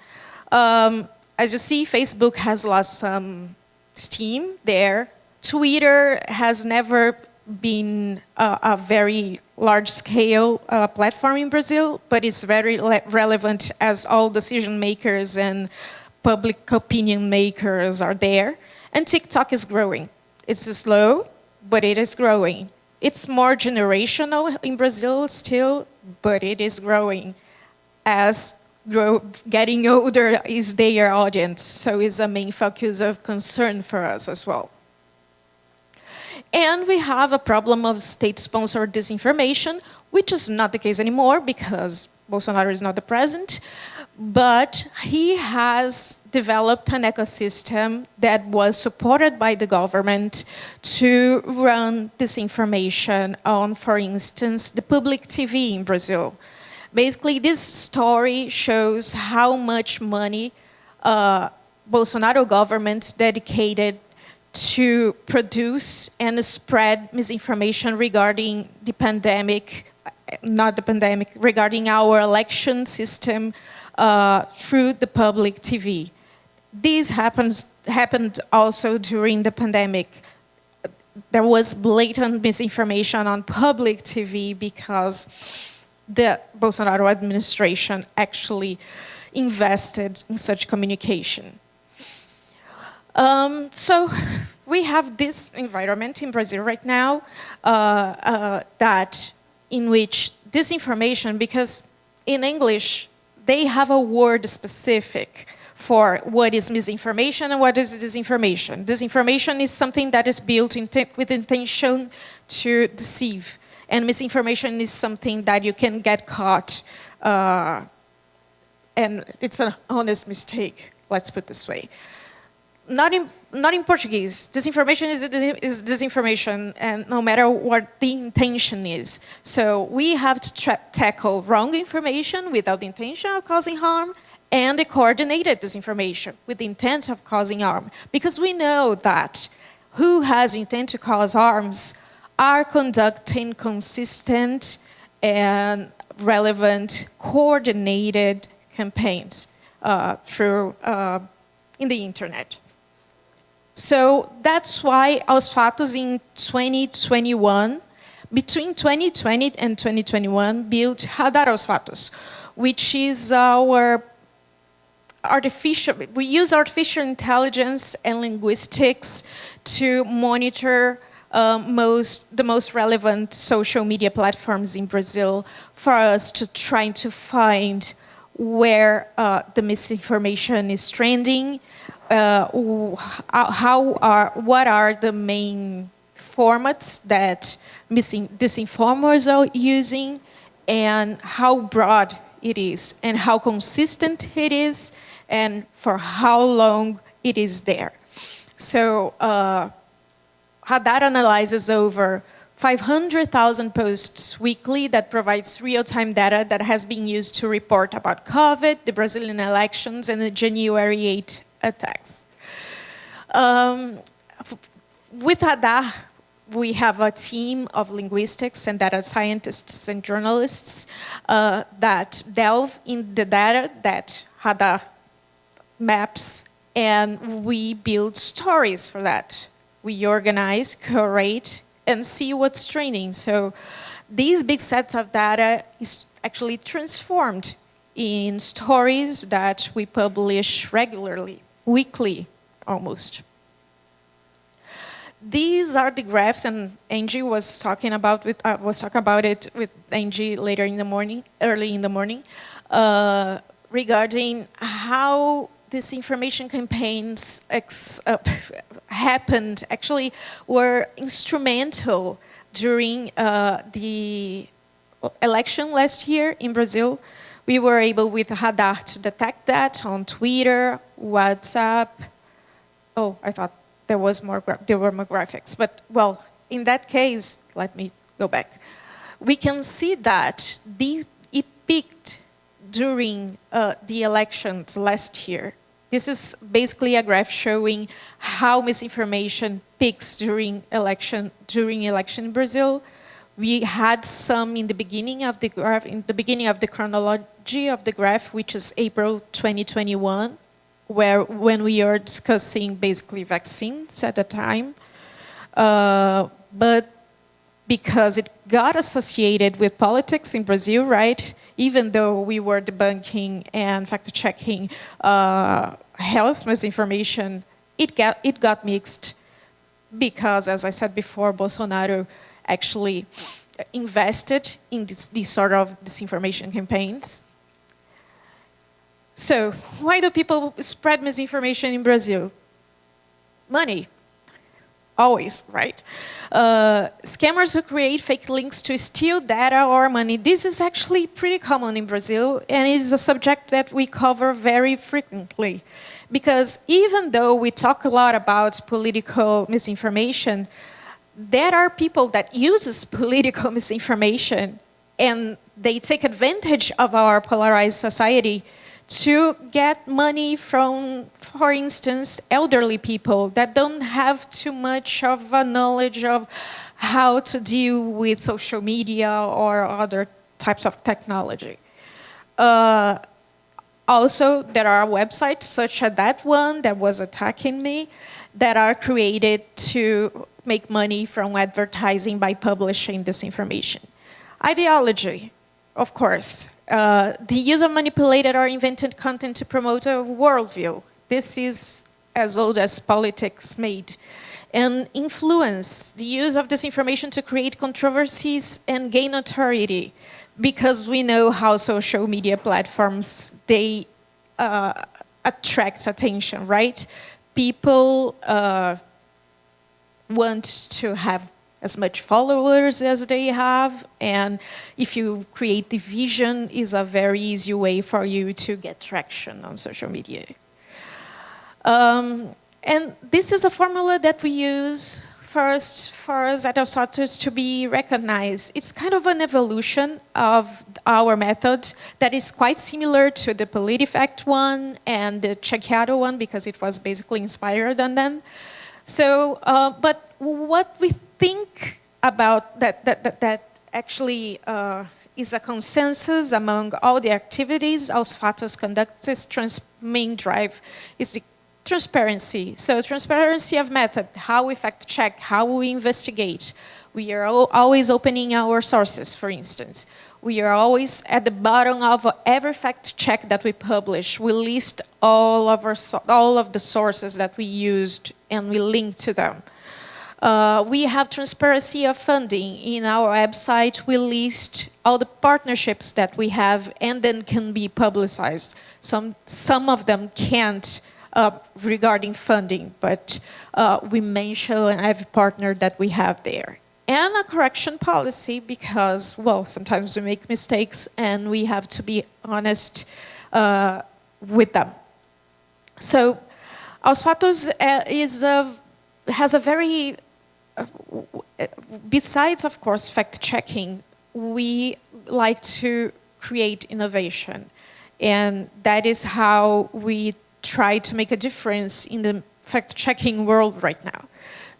As you see, Facebook has lost some steam there. Twitter has never been a very large-scale platform in Brazil, but it's very relevant as all decision makers and public opinion makers are there. And TikTok is growing. It's slow, but it is growing. It's more generational in Brazil still, but it is growing. As getting older is their audience, so it's a main focus of concern for us as well. And we have a problem of state-sponsored disinformation, which is not the case anymore because Bolsonaro is not the president, but he has developed an ecosystem that was supported by the government to run disinformation on, for instance, the public TV in Brazil. Basically, this story shows how much money Bolsonaro government dedicated to produce and spread misinformation regarding the pandemic, not the pandemic, regarding our election system through the public TV. This happened also during the pandemic. There was blatant misinformation on public TV because the Bolsonaro administration actually invested in such communication. So we have this environment in Brazil right now that in which disinformation, because in English, they have a word specific for what is misinformation and what is disinformation. Disinformation is something that is built with intention to deceive. And misinformation is something that you can get caught. And it's an honest mistake, let's put it this way. Not in Portuguese. Disinformation is disinformation, and no matter what the intention is. So we have to tackle wrong information without the intention of causing harm, and the coordinated disinformation with the intent of causing harm. Because we know that who has intent to cause harms are conducting consistent and relevant, coordinated campaigns through in the internet. So that's why Aos Fatos in 2021, between 2020 and 2021, built Aos Fatos, which is our we use artificial intelligence and linguistics to monitor the most relevant social media platforms in Brazil for us to try to find where the misinformation is trending, what are the main formats that disinformers are using, and how broad it is, and how consistent it is, and for how long it is there. So Hadar analyzes over 500,000 posts weekly that provides real-time data that has been used to report about COVID, the Brazilian elections, and the January 8 attacks. With Hadar, we have a team of linguistics and data scientists and journalists that delve in the data that Hadar maps, and we build stories for that. We organize, curate, and see what's trending. So these big sets of data is actually transformed in stories that we publish regularly, weekly almost. These are the graphs, and Angie was talking about it with Angie later in the morning, early in the morning, regarding how disinformation campaigns happened, actually were instrumental during the election last year in Brazil. We were able with Hadar to detect that on Twitter, WhatsApp. Oh, I thought there were more graphics, but well, in that case, let me go back. We can see that it peaked during the elections last year. This is basically a graph showing how misinformation peaks during election in Brazil. We had some in the beginning of the graph, in the beginning of the chronology of the graph, which is April 2021, when we are discussing basically vaccines at the time. But because it got associated with politics in Brazil, right? Even though we were debunking and fact-checking health misinformation, it got mixed because, as I said before, Bolsonaro actually invested in these sort of disinformation campaigns. So why do people spread misinformation in Brazil? Money. Always, right? Scammers who create fake links to steal data or money. This is actually pretty common in Brazil, and it is a subject that we cover very frequently. Because even though we talk a lot about political misinformation, there are people that use political misinformation, and they take advantage of our polarized society to get money from, for instance, elderly people that don't have too much of a knowledge of how to deal with social media or other types of technology. Also, there are websites such as that one that was attacking me that are created to make money from advertising by publishing disinformation. Ideology, of course. The use of manipulated or invented content to promote a worldview. This is as old as politics made. And influence, the use of disinformation to create controversies and gain authority, because we know how social media platforms, they attract attention, right? People want to have as much followers as they have, and if you create division, is a very easy way for you to get traction on social media. And this is a formula that we use first for us at Aos Fatos to be recognized. It's kind of an evolution of our method that is quite similar to the PolitiFact one and the Chequeado one, because it was basically inspired on them. So, but what we think about that actually is a consensus among all the activities Aos Fatos conducts. Its main drive is the transparency. So transparency of method, how we fact check, how we investigate. We are always opening our sources, for instance. We are always at the bottom of every fact check that we publish. We list all of the sources that we used and we link to them. We have transparency of funding. In our website, we list all the partnerships that we have and then can be publicized. Some of them can't regarding funding, but we mention every partner that we have there. And a correction policy because, well, sometimes we make mistakes and we have to be honest with them. So Aos Fatos has a very, besides, of course, fact-checking, we like to create innovation. And that is how we try to make a difference in the fact-checking world right now.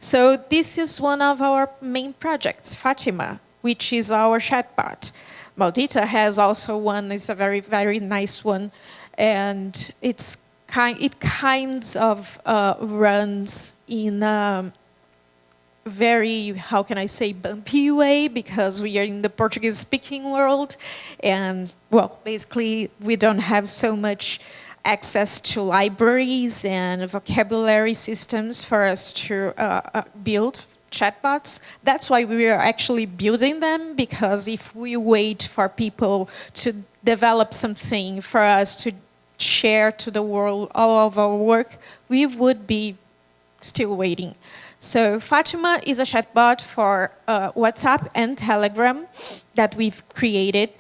So this is one of our main projects, Fatima, which is our chatbot. Maldita has also one. It's a very, very nice one. And it kind of runs in a very, how can I say, bumpy way, because we are in the Portuguese-speaking world. And, well, basically, we don't have so much access to libraries and vocabulary systems for us to build chatbots. That's why we are actually building them, because if we wait for people to develop something for us to share to the world all of our work, we would be still waiting. So Fatima is a chatbot for WhatsApp and Telegram that we've created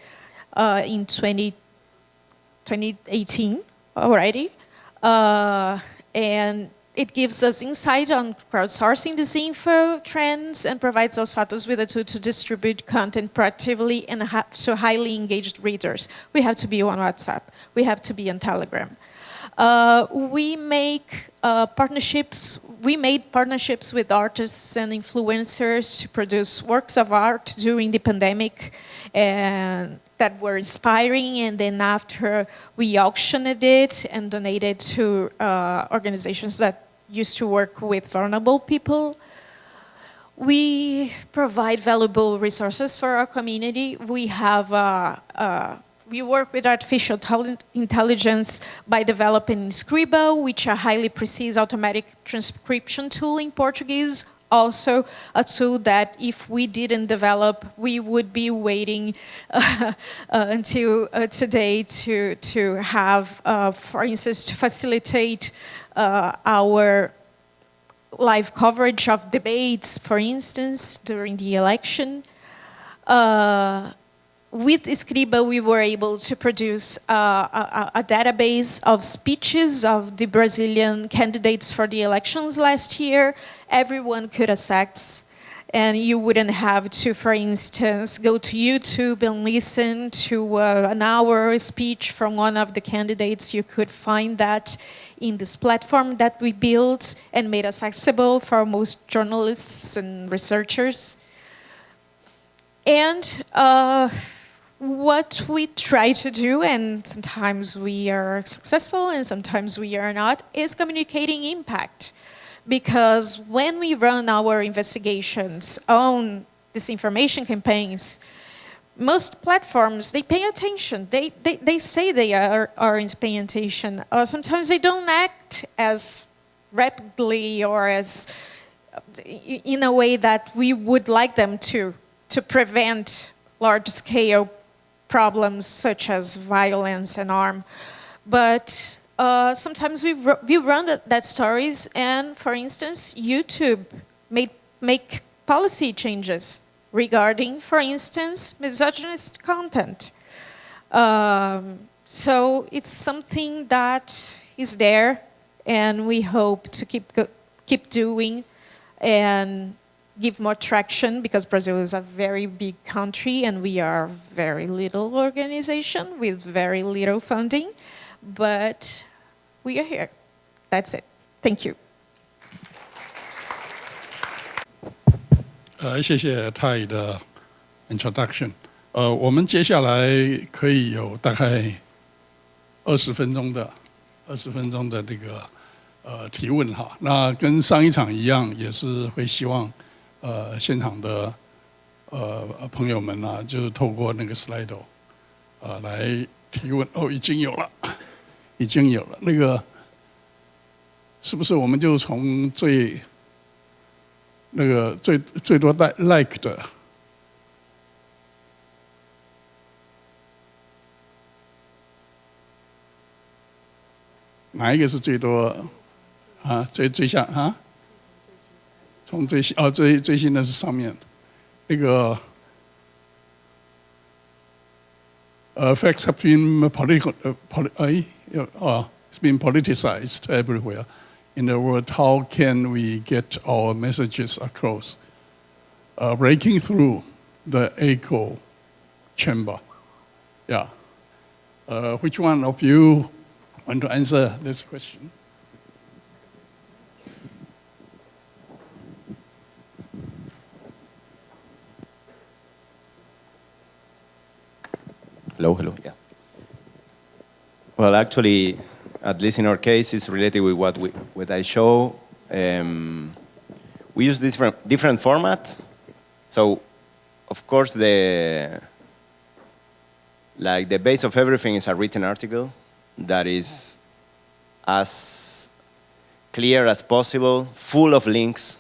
in 2018. Already, and it gives us insight on crowdsourcing this info, trends, and provides Aos Fatos with a tool to distribute content proactively and to highly engaged readers. We have to be on WhatsApp. We have to be on Telegram. We make partnerships. We made partnerships with artists and influencers to produce works of art during the pandemic, and that were inspiring, and then after we auctioned it and donated to organizations that used to work with vulnerable people. We provide valuable resources for our community. We have we work with artificial intelligence by developing Scribble, which is a highly precise automatic transcription tool in Portuguese. Also a tool that if we didn't develop, we would be waiting until today to have, for instance, to facilitate our live coverage of debates, for instance, during the election. With Scribble, we were able to produce a database of speeches of the Brazilian candidates for the elections last year. Everyone could access, and you wouldn't have to, for instance, go to YouTube and listen to an hour speech from one of the candidates. You could find that in this platform that we built and made accessible for most journalists and researchers. And what we try to do, and sometimes we are successful and sometimes we are not, is communicating impact. Because when we run our investigations on disinformation campaigns, most platforms, they pay attention. They say they are paying attention. Sometimes they don't act as rapidly or as in a way that we would like them to prevent large-scale problems such as violence and harm. But sometimes we run that stories, and for instance, YouTube make policy changes regarding, for instance, misogynist content. So it's something that is there, and we hope to keep doing and give more traction, because Brazil is a very big country and we are a very little organization with very little funding, but we are here. That's it. Thank you. 谢谢Tai的 introduction。我们接下来可以有大概20分钟的这个提问哈。那跟上一场一样，也是会希望现场的朋友们啊，就是透过那个 Slido 来提问。哦，已经有了，已经有了。那个是不是我们就从最多like 的？哪一个是最多啊？最像啊？从最新最新的是上面那个facts have been it's been politicized everywhere in the world. How can we get our messages across? Breaking through the echo chamber. Yeah. Which one of you want to answer this question? Hello, yeah. Well, actually, at least in our case, it's related with what I show. We use different formats. So, of course, the base of everything is a written article that is as clear as possible, full of links,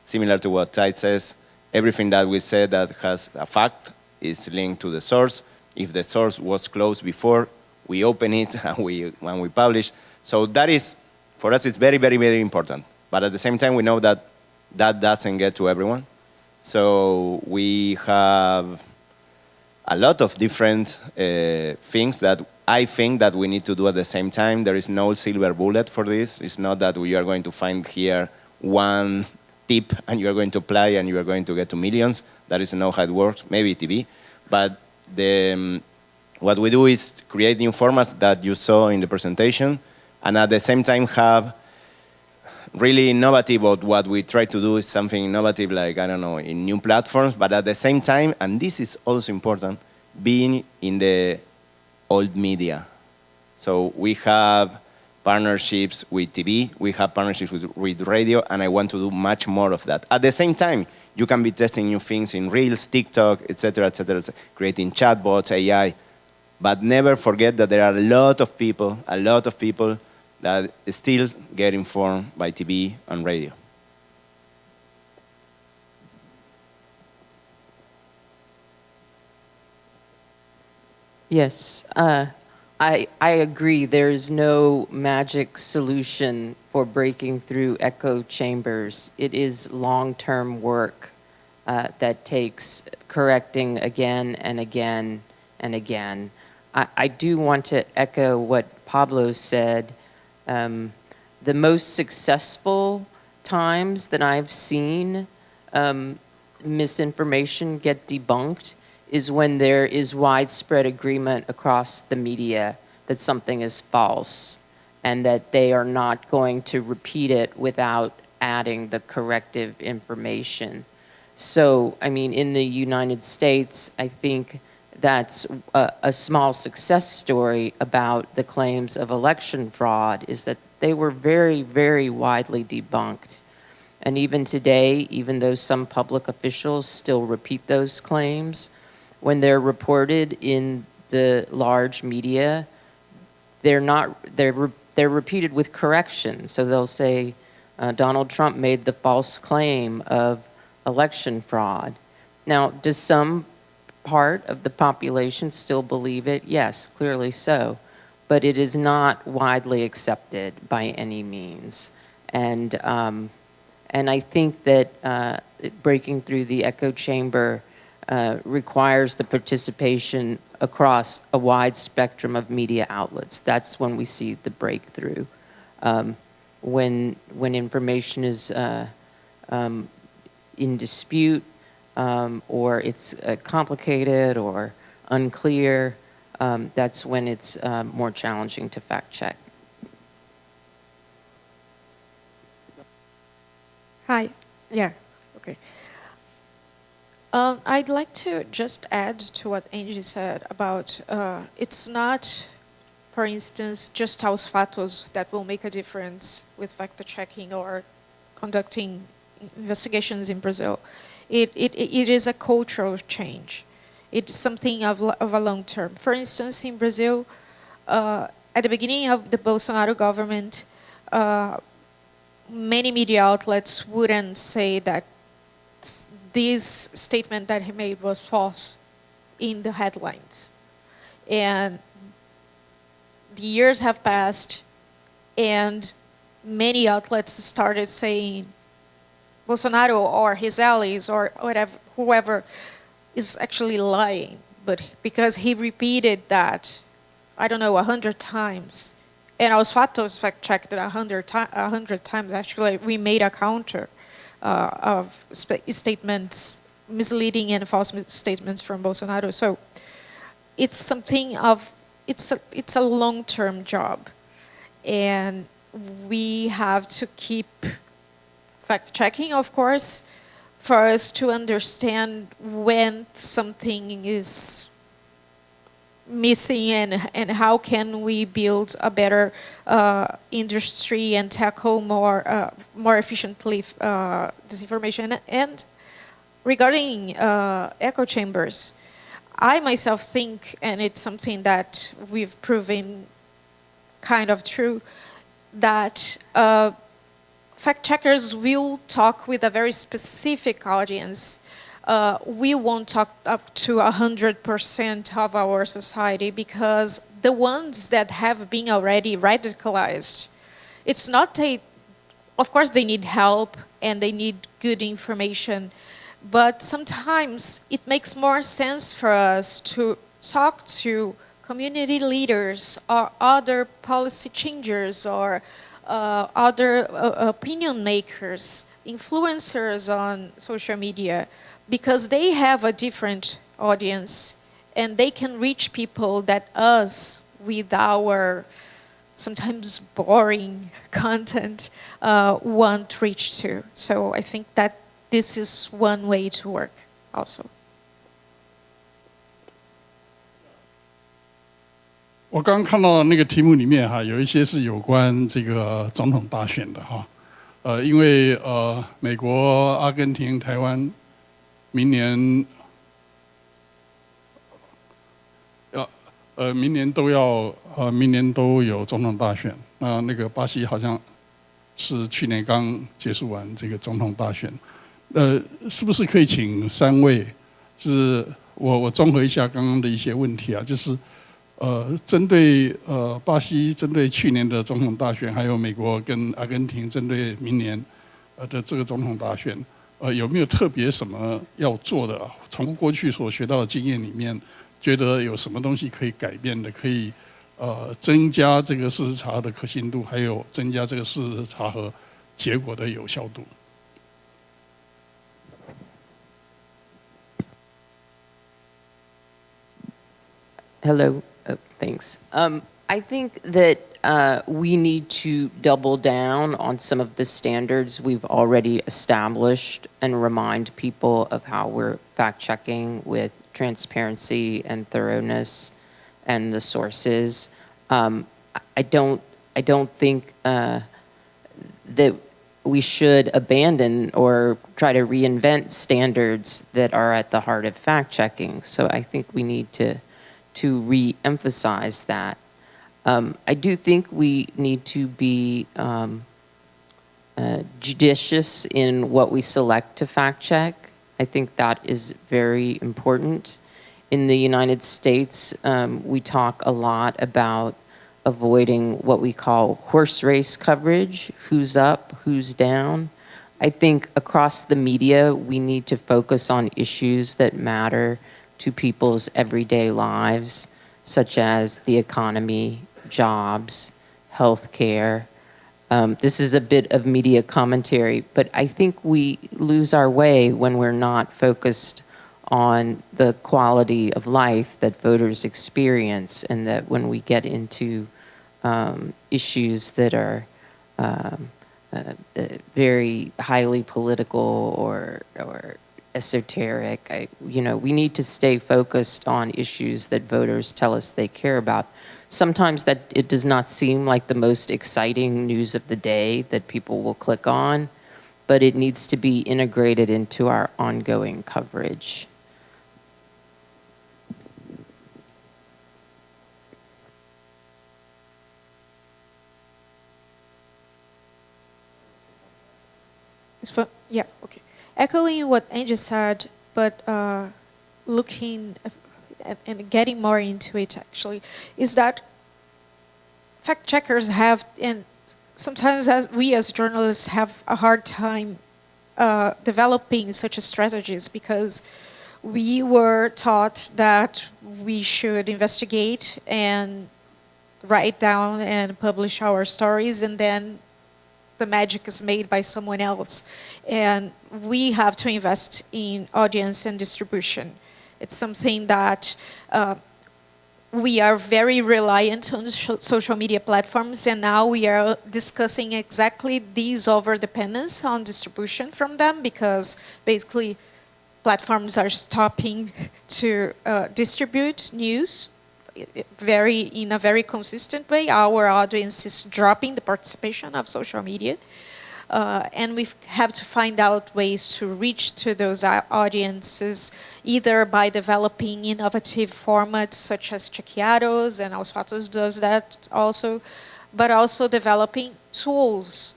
similar to what Tai says. Everything that we said that has a fact is linked to the source. If the source was closed before, we open it and when we publish. So that is, for us, it's very, very, very important. But at the same time, we know that that doesn't get to everyone. So we have a lot of different things that I think that we need to do at the same time. There is no silver bullet for this. It's not that we are going to find here one tip and you are going to apply and you are going to get to millions. That is not how it works. Maybe TV, but what we do is create new formats that you saw in the presentation, and at the same time have really innovative. What we try to do is something innovative, like, I don't know, in new platforms, but at the same time, and this is also important, being in the old media. So we have partnerships with TV, we have partnerships with radio, and I want to do much more of that. At the same time, you can be testing new things in Reels, TikTok, etc., creating chatbots, AI. But never forget that there are a lot of people that still get informed by TV and radio. Yes, I agree. There's no magic solution for breaking through echo chambers. It is long-term work that takes correcting again and again and again. I do want to echo what Pablo said. The most successful times that I've seen misinformation get debunked is when there is widespread agreement across the media that something is false and that they are not going to repeat it without adding the corrective information. So, I mean, in the United States, I think that's a small success story about the claims of election fraud, is that they were very, very widely debunked. And even today, even though some public officials still repeat those claims, when they're reported in the large media, they're repeated with correction. So they'll say, Donald Trump made the false claim of election fraud. Now, does some part of the population still believe it? Yes, clearly so. But it is not widely accepted by any means. And I think that breaking through the echo chamber requires the participation across a wide spectrum of media outlets. That's when we see the breakthrough. When information is in dispute, or it's complicated or unclear, that's when it's more challenging to fact check. Hi. Yeah. Okay. I'd like to just add to what Angie said about it's not for instance, just Aos Fatos that will make a difference with fact-checking or conducting investigations in Brazil. It is a cultural change. It's something of a long term. For instance, in Brazil, at the beginning of the Bolsonaro government, many media outlets wouldn't say that this statement that he made was false in the headlines. And the years have passed, and many outlets started saying Bolsonaro or his allies or whatever, whoever is actually lying. But because he repeated that, I don't know, 100 times, and Aos Fatos fact-checked it 100 times. Actually, we made a counter of statements, misleading and false statements from Bolsonaro. So it's something of, it's a long-term job. And we have to keep fact-checking, of course, for us to understand when something is missing and how can we build a better industry and tackle more efficiently disinformation. And regarding echo chambers, I myself think, and it's something that we've proven kind of true, that fact-checkers will talk with a very specific audience. We won't talk up to 100% of our society, because the ones that have been already radicalized, it's not of course they need help and they need good information, but sometimes it makes more sense for us to talk to community leaders or other policy changers or other opinion makers, influencers on social media, because they have a different audience and they can reach people that us, with our sometimes boring content, won't reach to. So I think that this is one way to work also. 我刚刚看到那个题目里面哈，有一些是有关这个总统大选的哈，因为美国、阿根廷、台湾明年都有总统大选。那个巴西好像是去年刚结束完这个总统大选，是不是可以请3位，就是我综合一下刚刚的一些问题啊，就是。针对巴西针对去年的总统大选，还有美国跟阿根廷针对明年的这个总统大选，有没有特别什么要做的？从过去所学到的经验里面，觉得有什么东西可以改变的，可以增加这个事实查核的可信度，还有增加这个事实查核结果的有效度。Hello. Thanks. I think that we need to double down on some of the standards we've already established and remind people of how we're fact-checking with transparency and thoroughness and the sources. I don't think that we should abandon or try to reinvent standards that are at the heart of fact-checking. So I think we need to re-emphasize that. I do think we need to be judicious in what we select to fact check. I think that is very important. In the United States, we talk a lot about avoiding what we call horse race coverage, who's up, who's down. I think across the media, we need to focus on issues that matter to people's everyday lives, such as the economy, jobs, healthcare. This is a bit of media commentary, but I think we lose our way when we're not focused on the quality of life that voters experience, and that when we get into issues that are very highly political or esoteric, we need to stay focused on issues that voters tell us they care about. sometimes that it does not seem like the most exciting news of the day that people will click on, but it needs to be integrated into our ongoing coverage. Yeah, okay. Echoing what Angie said, but looking and getting more into it actually, is that fact checkers have, and sometimes we as journalists have a hard time developing such strategies, because we were taught that we should investigate and write down and publish our stories, and then the magic is made by someone else. And we have to invest in audience and distribution. It's something that we are very reliant on social media platforms, and now we are discussing exactly these overdependence on distribution from them, because basically platforms are stopping to distribute news in a very consistent way. Our audience is dropping the participation of social media. And we have to find out ways to reach to those audiences, either by developing innovative formats such as Chequeados, and Aos Fatos does that also, but also developing tools.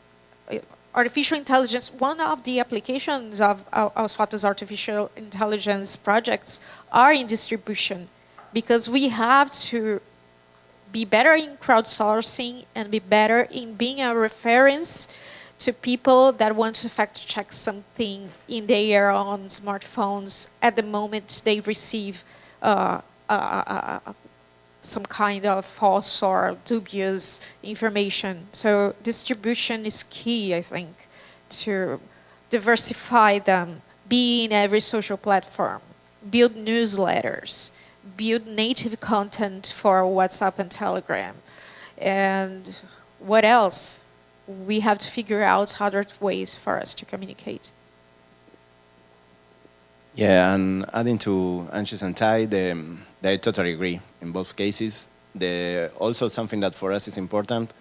Artificial intelligence, one of the applications of Aos Fatos artificial intelligence projects are in distribution, because we have to be better in crowdsourcing and be better in being a reference to people that want to fact check something in their own smartphones at the moment they receive some kind of false or dubious information. So distribution is key, I think, to diversify them, be in every social platform, build newsletters, build native content for WhatsApp and Telegram. And what else? We have to figure out other ways for us to communicate. Yeah, and adding to Angie and Tai, I totally agree in both cases. Also something that for us is important,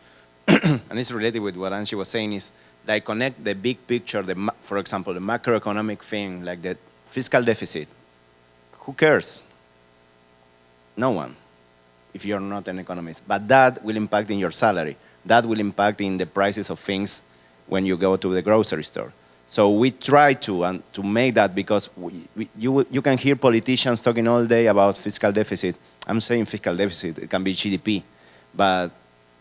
and it's related with what Angie was saying, is like connect the big picture, for example, the macroeconomic thing, like the fiscal deficit. Who cares? No one, if you're not an economist. But that will impact in your salary. That will impact in the prices of things when you go to the grocery store. So we try to make that, because you can hear politicians talking all day about fiscal deficit. I'm saying fiscal deficit, it can be GDP. But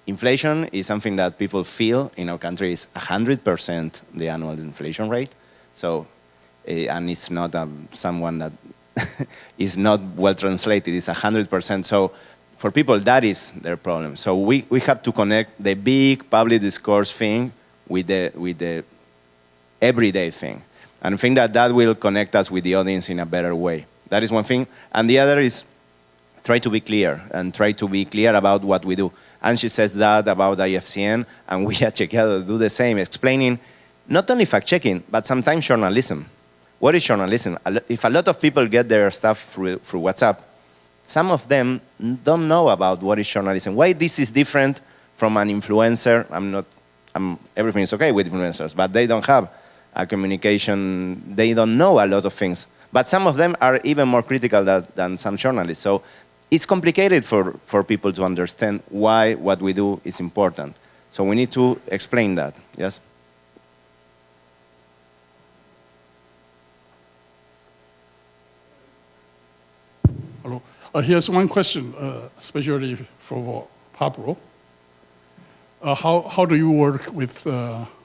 inflation is something that people feel in our country is 100% the annual inflation rate. So, and it's not someone that is not well translated, it's 100%. So for people, that is their problem. So we have to connect the big public discourse thing with the everyday thing. And I think that will connect us with the audience in a better way. That is one thing. And the other is try to be clear, and try to be clear about what we do. Angie says that about IFCN, and we at Chequeado do the same, explaining not only fact-checking, but sometimes journalism. What is journalism? If a lot of people get their stuff through WhatsApp, some of them don't know about what is journalism. Why this is different from an influencer? Everything is okay with influencers, but they don't have a communication, they don't know a lot of things. But some of them are even more critical than some journalists. So it's complicated for people to understand why what we do is important. So we need to explain that, yes? Hello. Here's one question, especially for Pablo. How do you work with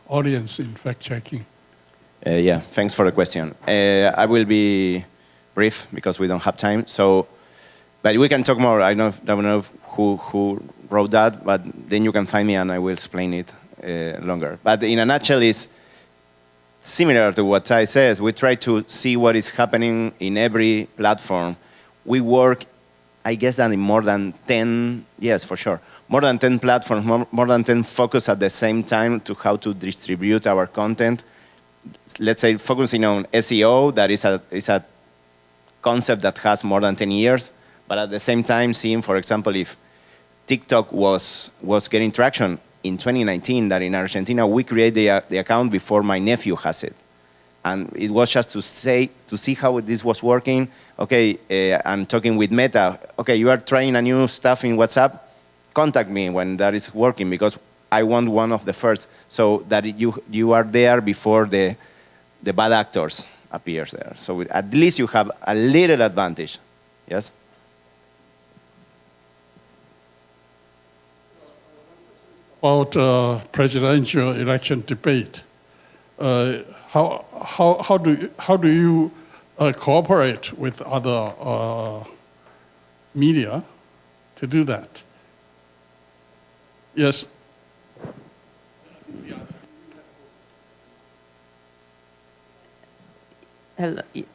audience in fact-checking? Yeah, thanks for the question. I will be brief because we don't have time. But we can talk more. I don't know who wrote that, but then you can find me and I will explain it longer. But in a nutshell, it's similar to what Tai says. We try to see what is happening in every platform. We work, I guess, that in more than 10, yes, for sure, more than 10 platforms, more than 10 focus at the same time to how to distribute our content. Let's say focusing on SEO, that is a concept that has more than 10 years, but at the same time seeing, for example, if TikTok was getting traction in 2019, that in Argentina we created the account before my nephew has it. And it was just to see how this was working. Okay, I'm talking with Meta. Okay, you are trying a new stuff in WhatsApp. Contact me when that is working, because I want one of the first, so that you are there before the bad actors appears there. So at least you have a little advantage. Yes? About presidential election debate. How do you cooperate with other media to do that? Yes.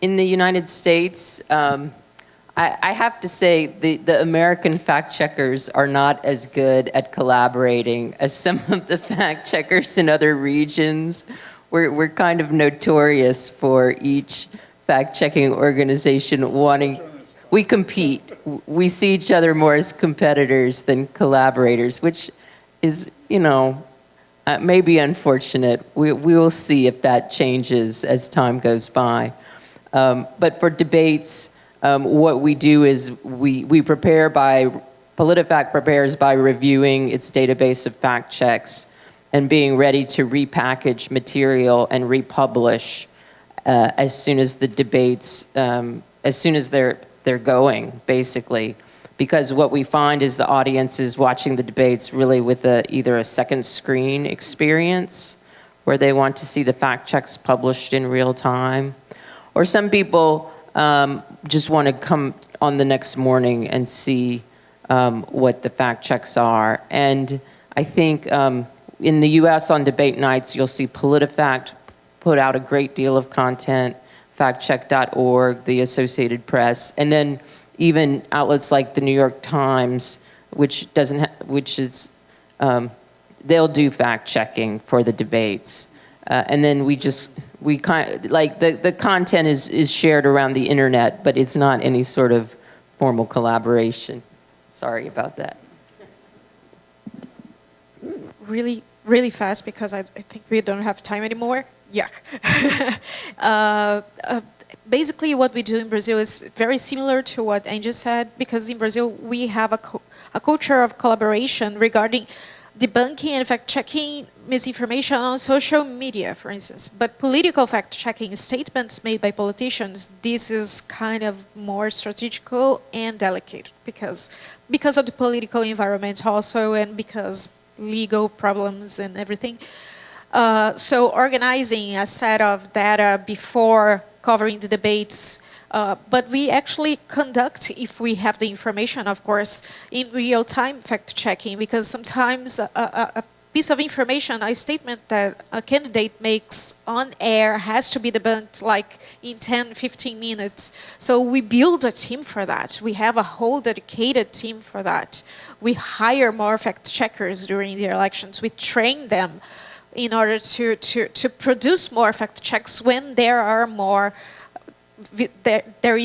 In the United States, I have to say the American fact checkers are not as good at collaborating as some of the fact checkers in other regions. We're kind of notorious for each fact-checking organization wanting, we compete. We see each other more as competitors than collaborators, which is, maybe unfortunate. We will see if that changes as time goes by. But for debates, what we do is we prepare PolitiFact prepares by reviewing its database of fact checks and being ready to repackage material and republish as soon as the debates, as soon as they're going, basically. Because what we find is the audience is watching the debates really with either a second screen experience, where they want to see the fact checks published in real time, or some people just want to come on the next morning and see what the fact checks are. And I think in the US on debate nights, you'll see PolitiFact put out a great deal of content, factcheck.org, the Associated Press, and then even outlets like the New York Times, which they'll do fact checking for the debates. And then the content is shared around the internet, but it's not any sort of formal collaboration. Sorry about that. Really, really fast, because I think we don't have time anymore. Yeah. Basically, what we do in Brazil is very similar to what Angie said, because in Brazil we have a culture of collaboration regarding debunking and fact-checking misinformation on social media, for instance. But political fact-checking statements made by politicians, this is kind of more strategical and delicate, because of the political environment also, and because legal problems and everything. So organizing a set of data before covering the debates, but we actually conduct, if we have the information, of course, in real-time fact-checking, because sometimes a piece of information, a statement that a candidate makes on air has to be debunked like in 10, 15 minutes. So we build a team for that. We have a whole dedicated team for that. We hire more fact-checkers during the elections. We train them in order to produce more fact checks when there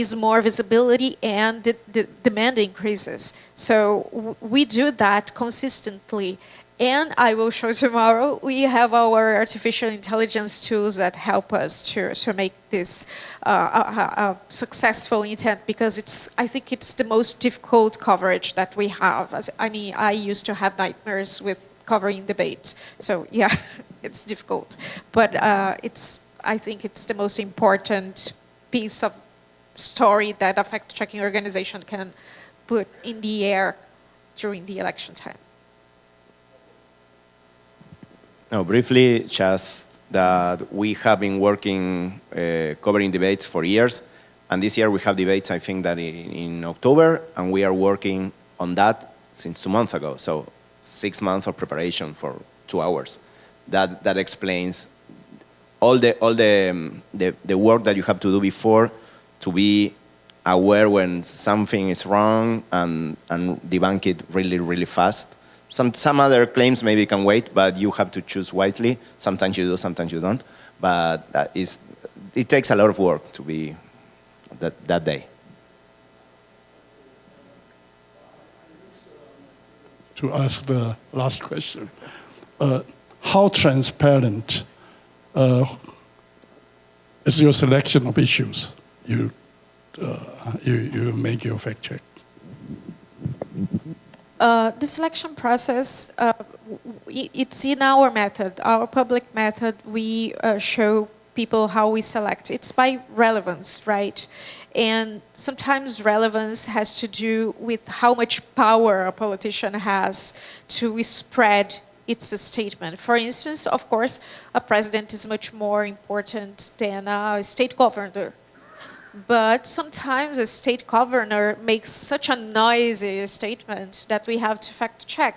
is more visibility and the demand increases. So we do that consistently. And I will show tomorrow, we have our artificial intelligence tools that help us to make this a successful intent, because I think it's the most difficult coverage that we have. I used to have nightmares with covering debates. So yeah, it's difficult. But I think it's the most important piece of story that a fact-checking organization can put in the air during the election time. No, briefly, just that we have been working, covering debates for years. And this year we have debates, I think, that in October, and we are working on that since 2 months ago. So 6 months of preparation for 2 hours. That explains all the work that you have to do before to be aware when something is wrong and debunk it really, really fast. Some other claims maybe can wait, but you have to choose wisely. Sometimes you do, sometimes you don't. But it takes a lot of work to be that day. to ask the last question. How transparent is your selection of issues you make your fact check? The selection process, it's in our method, our public method. We show people how we select. It's by relevance, right? And sometimes relevance has to do with how much power a politician has to spread its statement. For instance, of course, a president is much more important than a state governor. But sometimes a state governor makes such a noisy statement that we have to fact check.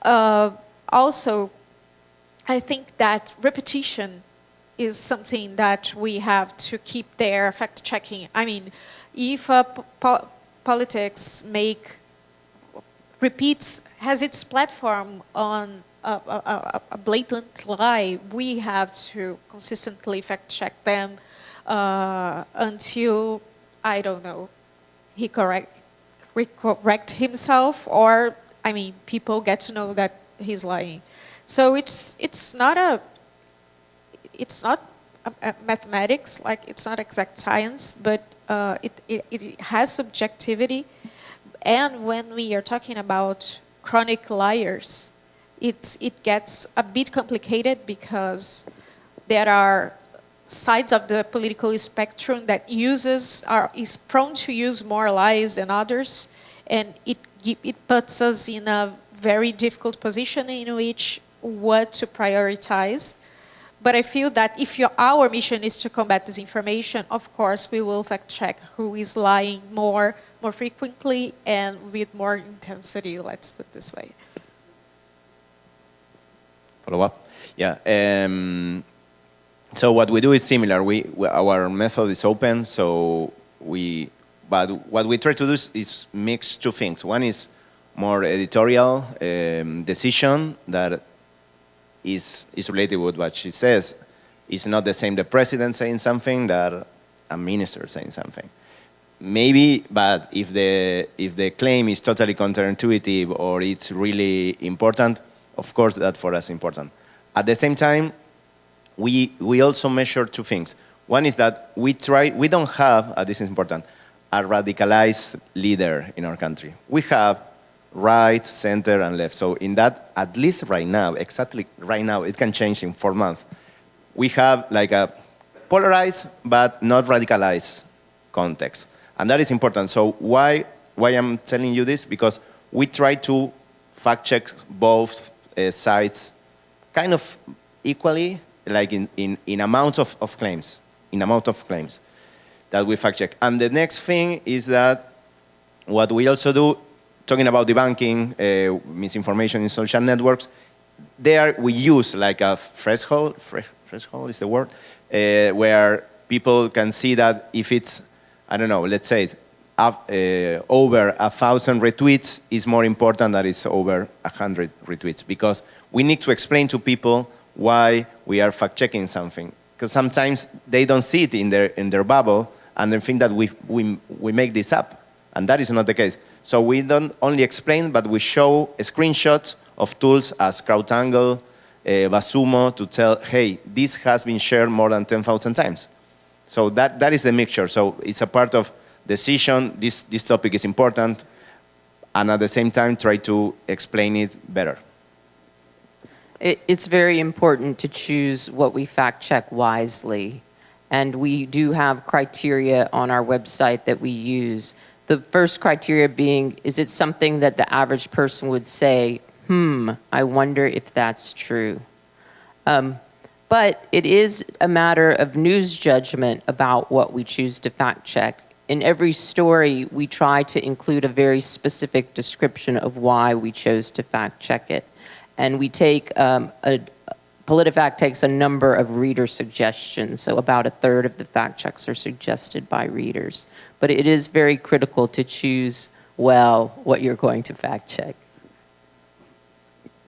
Also, I think that repetition is something that we have to keep there, fact checking. I mean, if politics has its platform on a blatant lie, we have to consistently fact check them until, I don't know, he correct himself, or, I mean, people get to know that he's lying. So it's not a mathematics, like it's not exact science, but it has subjectivity. And when we are talking about chronic liars, it gets a bit complicated because there are sides of the political spectrum that is prone to use more lies than others, and it puts us in a very difficult position in which what to prioritize. But I feel that if our mission is to combat disinformation, of course we will fact check who is lying more frequently and with more intensity, let's put it this way. Follow up? Yeah. So what we do is similar. Our method is open, but what we try to do is mix two things. One is more editorial decision that is related with what she says. It's not the same the president saying something that a minister saying something. Maybe, but if the claim is totally counterintuitive or it's really important, of course that for us is important. At the same time, we also measure two things. One is that we don't have, this is important, a radicalized leader in our country. We have right, center, and left. So in that, at least right now, exactly right now, it can change in 4 months. We have like a polarized but not radicalized context. And that is important. So why I'm telling you this? Because we try to fact check both sides kind of equally, like in amount of claims, that we fact check. And the next thing is that what we also do, talking about debunking misinformation in social networks, there we use like a threshold is the word, where people can see that if it's, I don't know, let's say over 1,000 retweets is more important than it's over 100 retweets, because we need to explain to people why we are fact-checking something, because sometimes they don't see it in their bubble and they think that we make this up, and that is not the case. So we don't only explain, but we show screenshots of tools as CrowdAngle, Basumo, to tell, hey, this has been shared more than 10,000 times. So that is the mixture. So it's a part of decision. This topic is important, and at the same time try to explain it better. It's very important to choose what we fact check wisely. And we do have criteria on our website that we use. The first criteria being, is it something that the average person would say, I wonder if that's true. But it is a matter of news judgment about what we choose to fact check. In every story, we try to include a very specific description of why we chose to fact check it. And we take, PolitiFact takes a number of reader suggestions, so about 1/3 of the fact checks are suggested by readers. But it is very critical to choose well what you're going to fact check.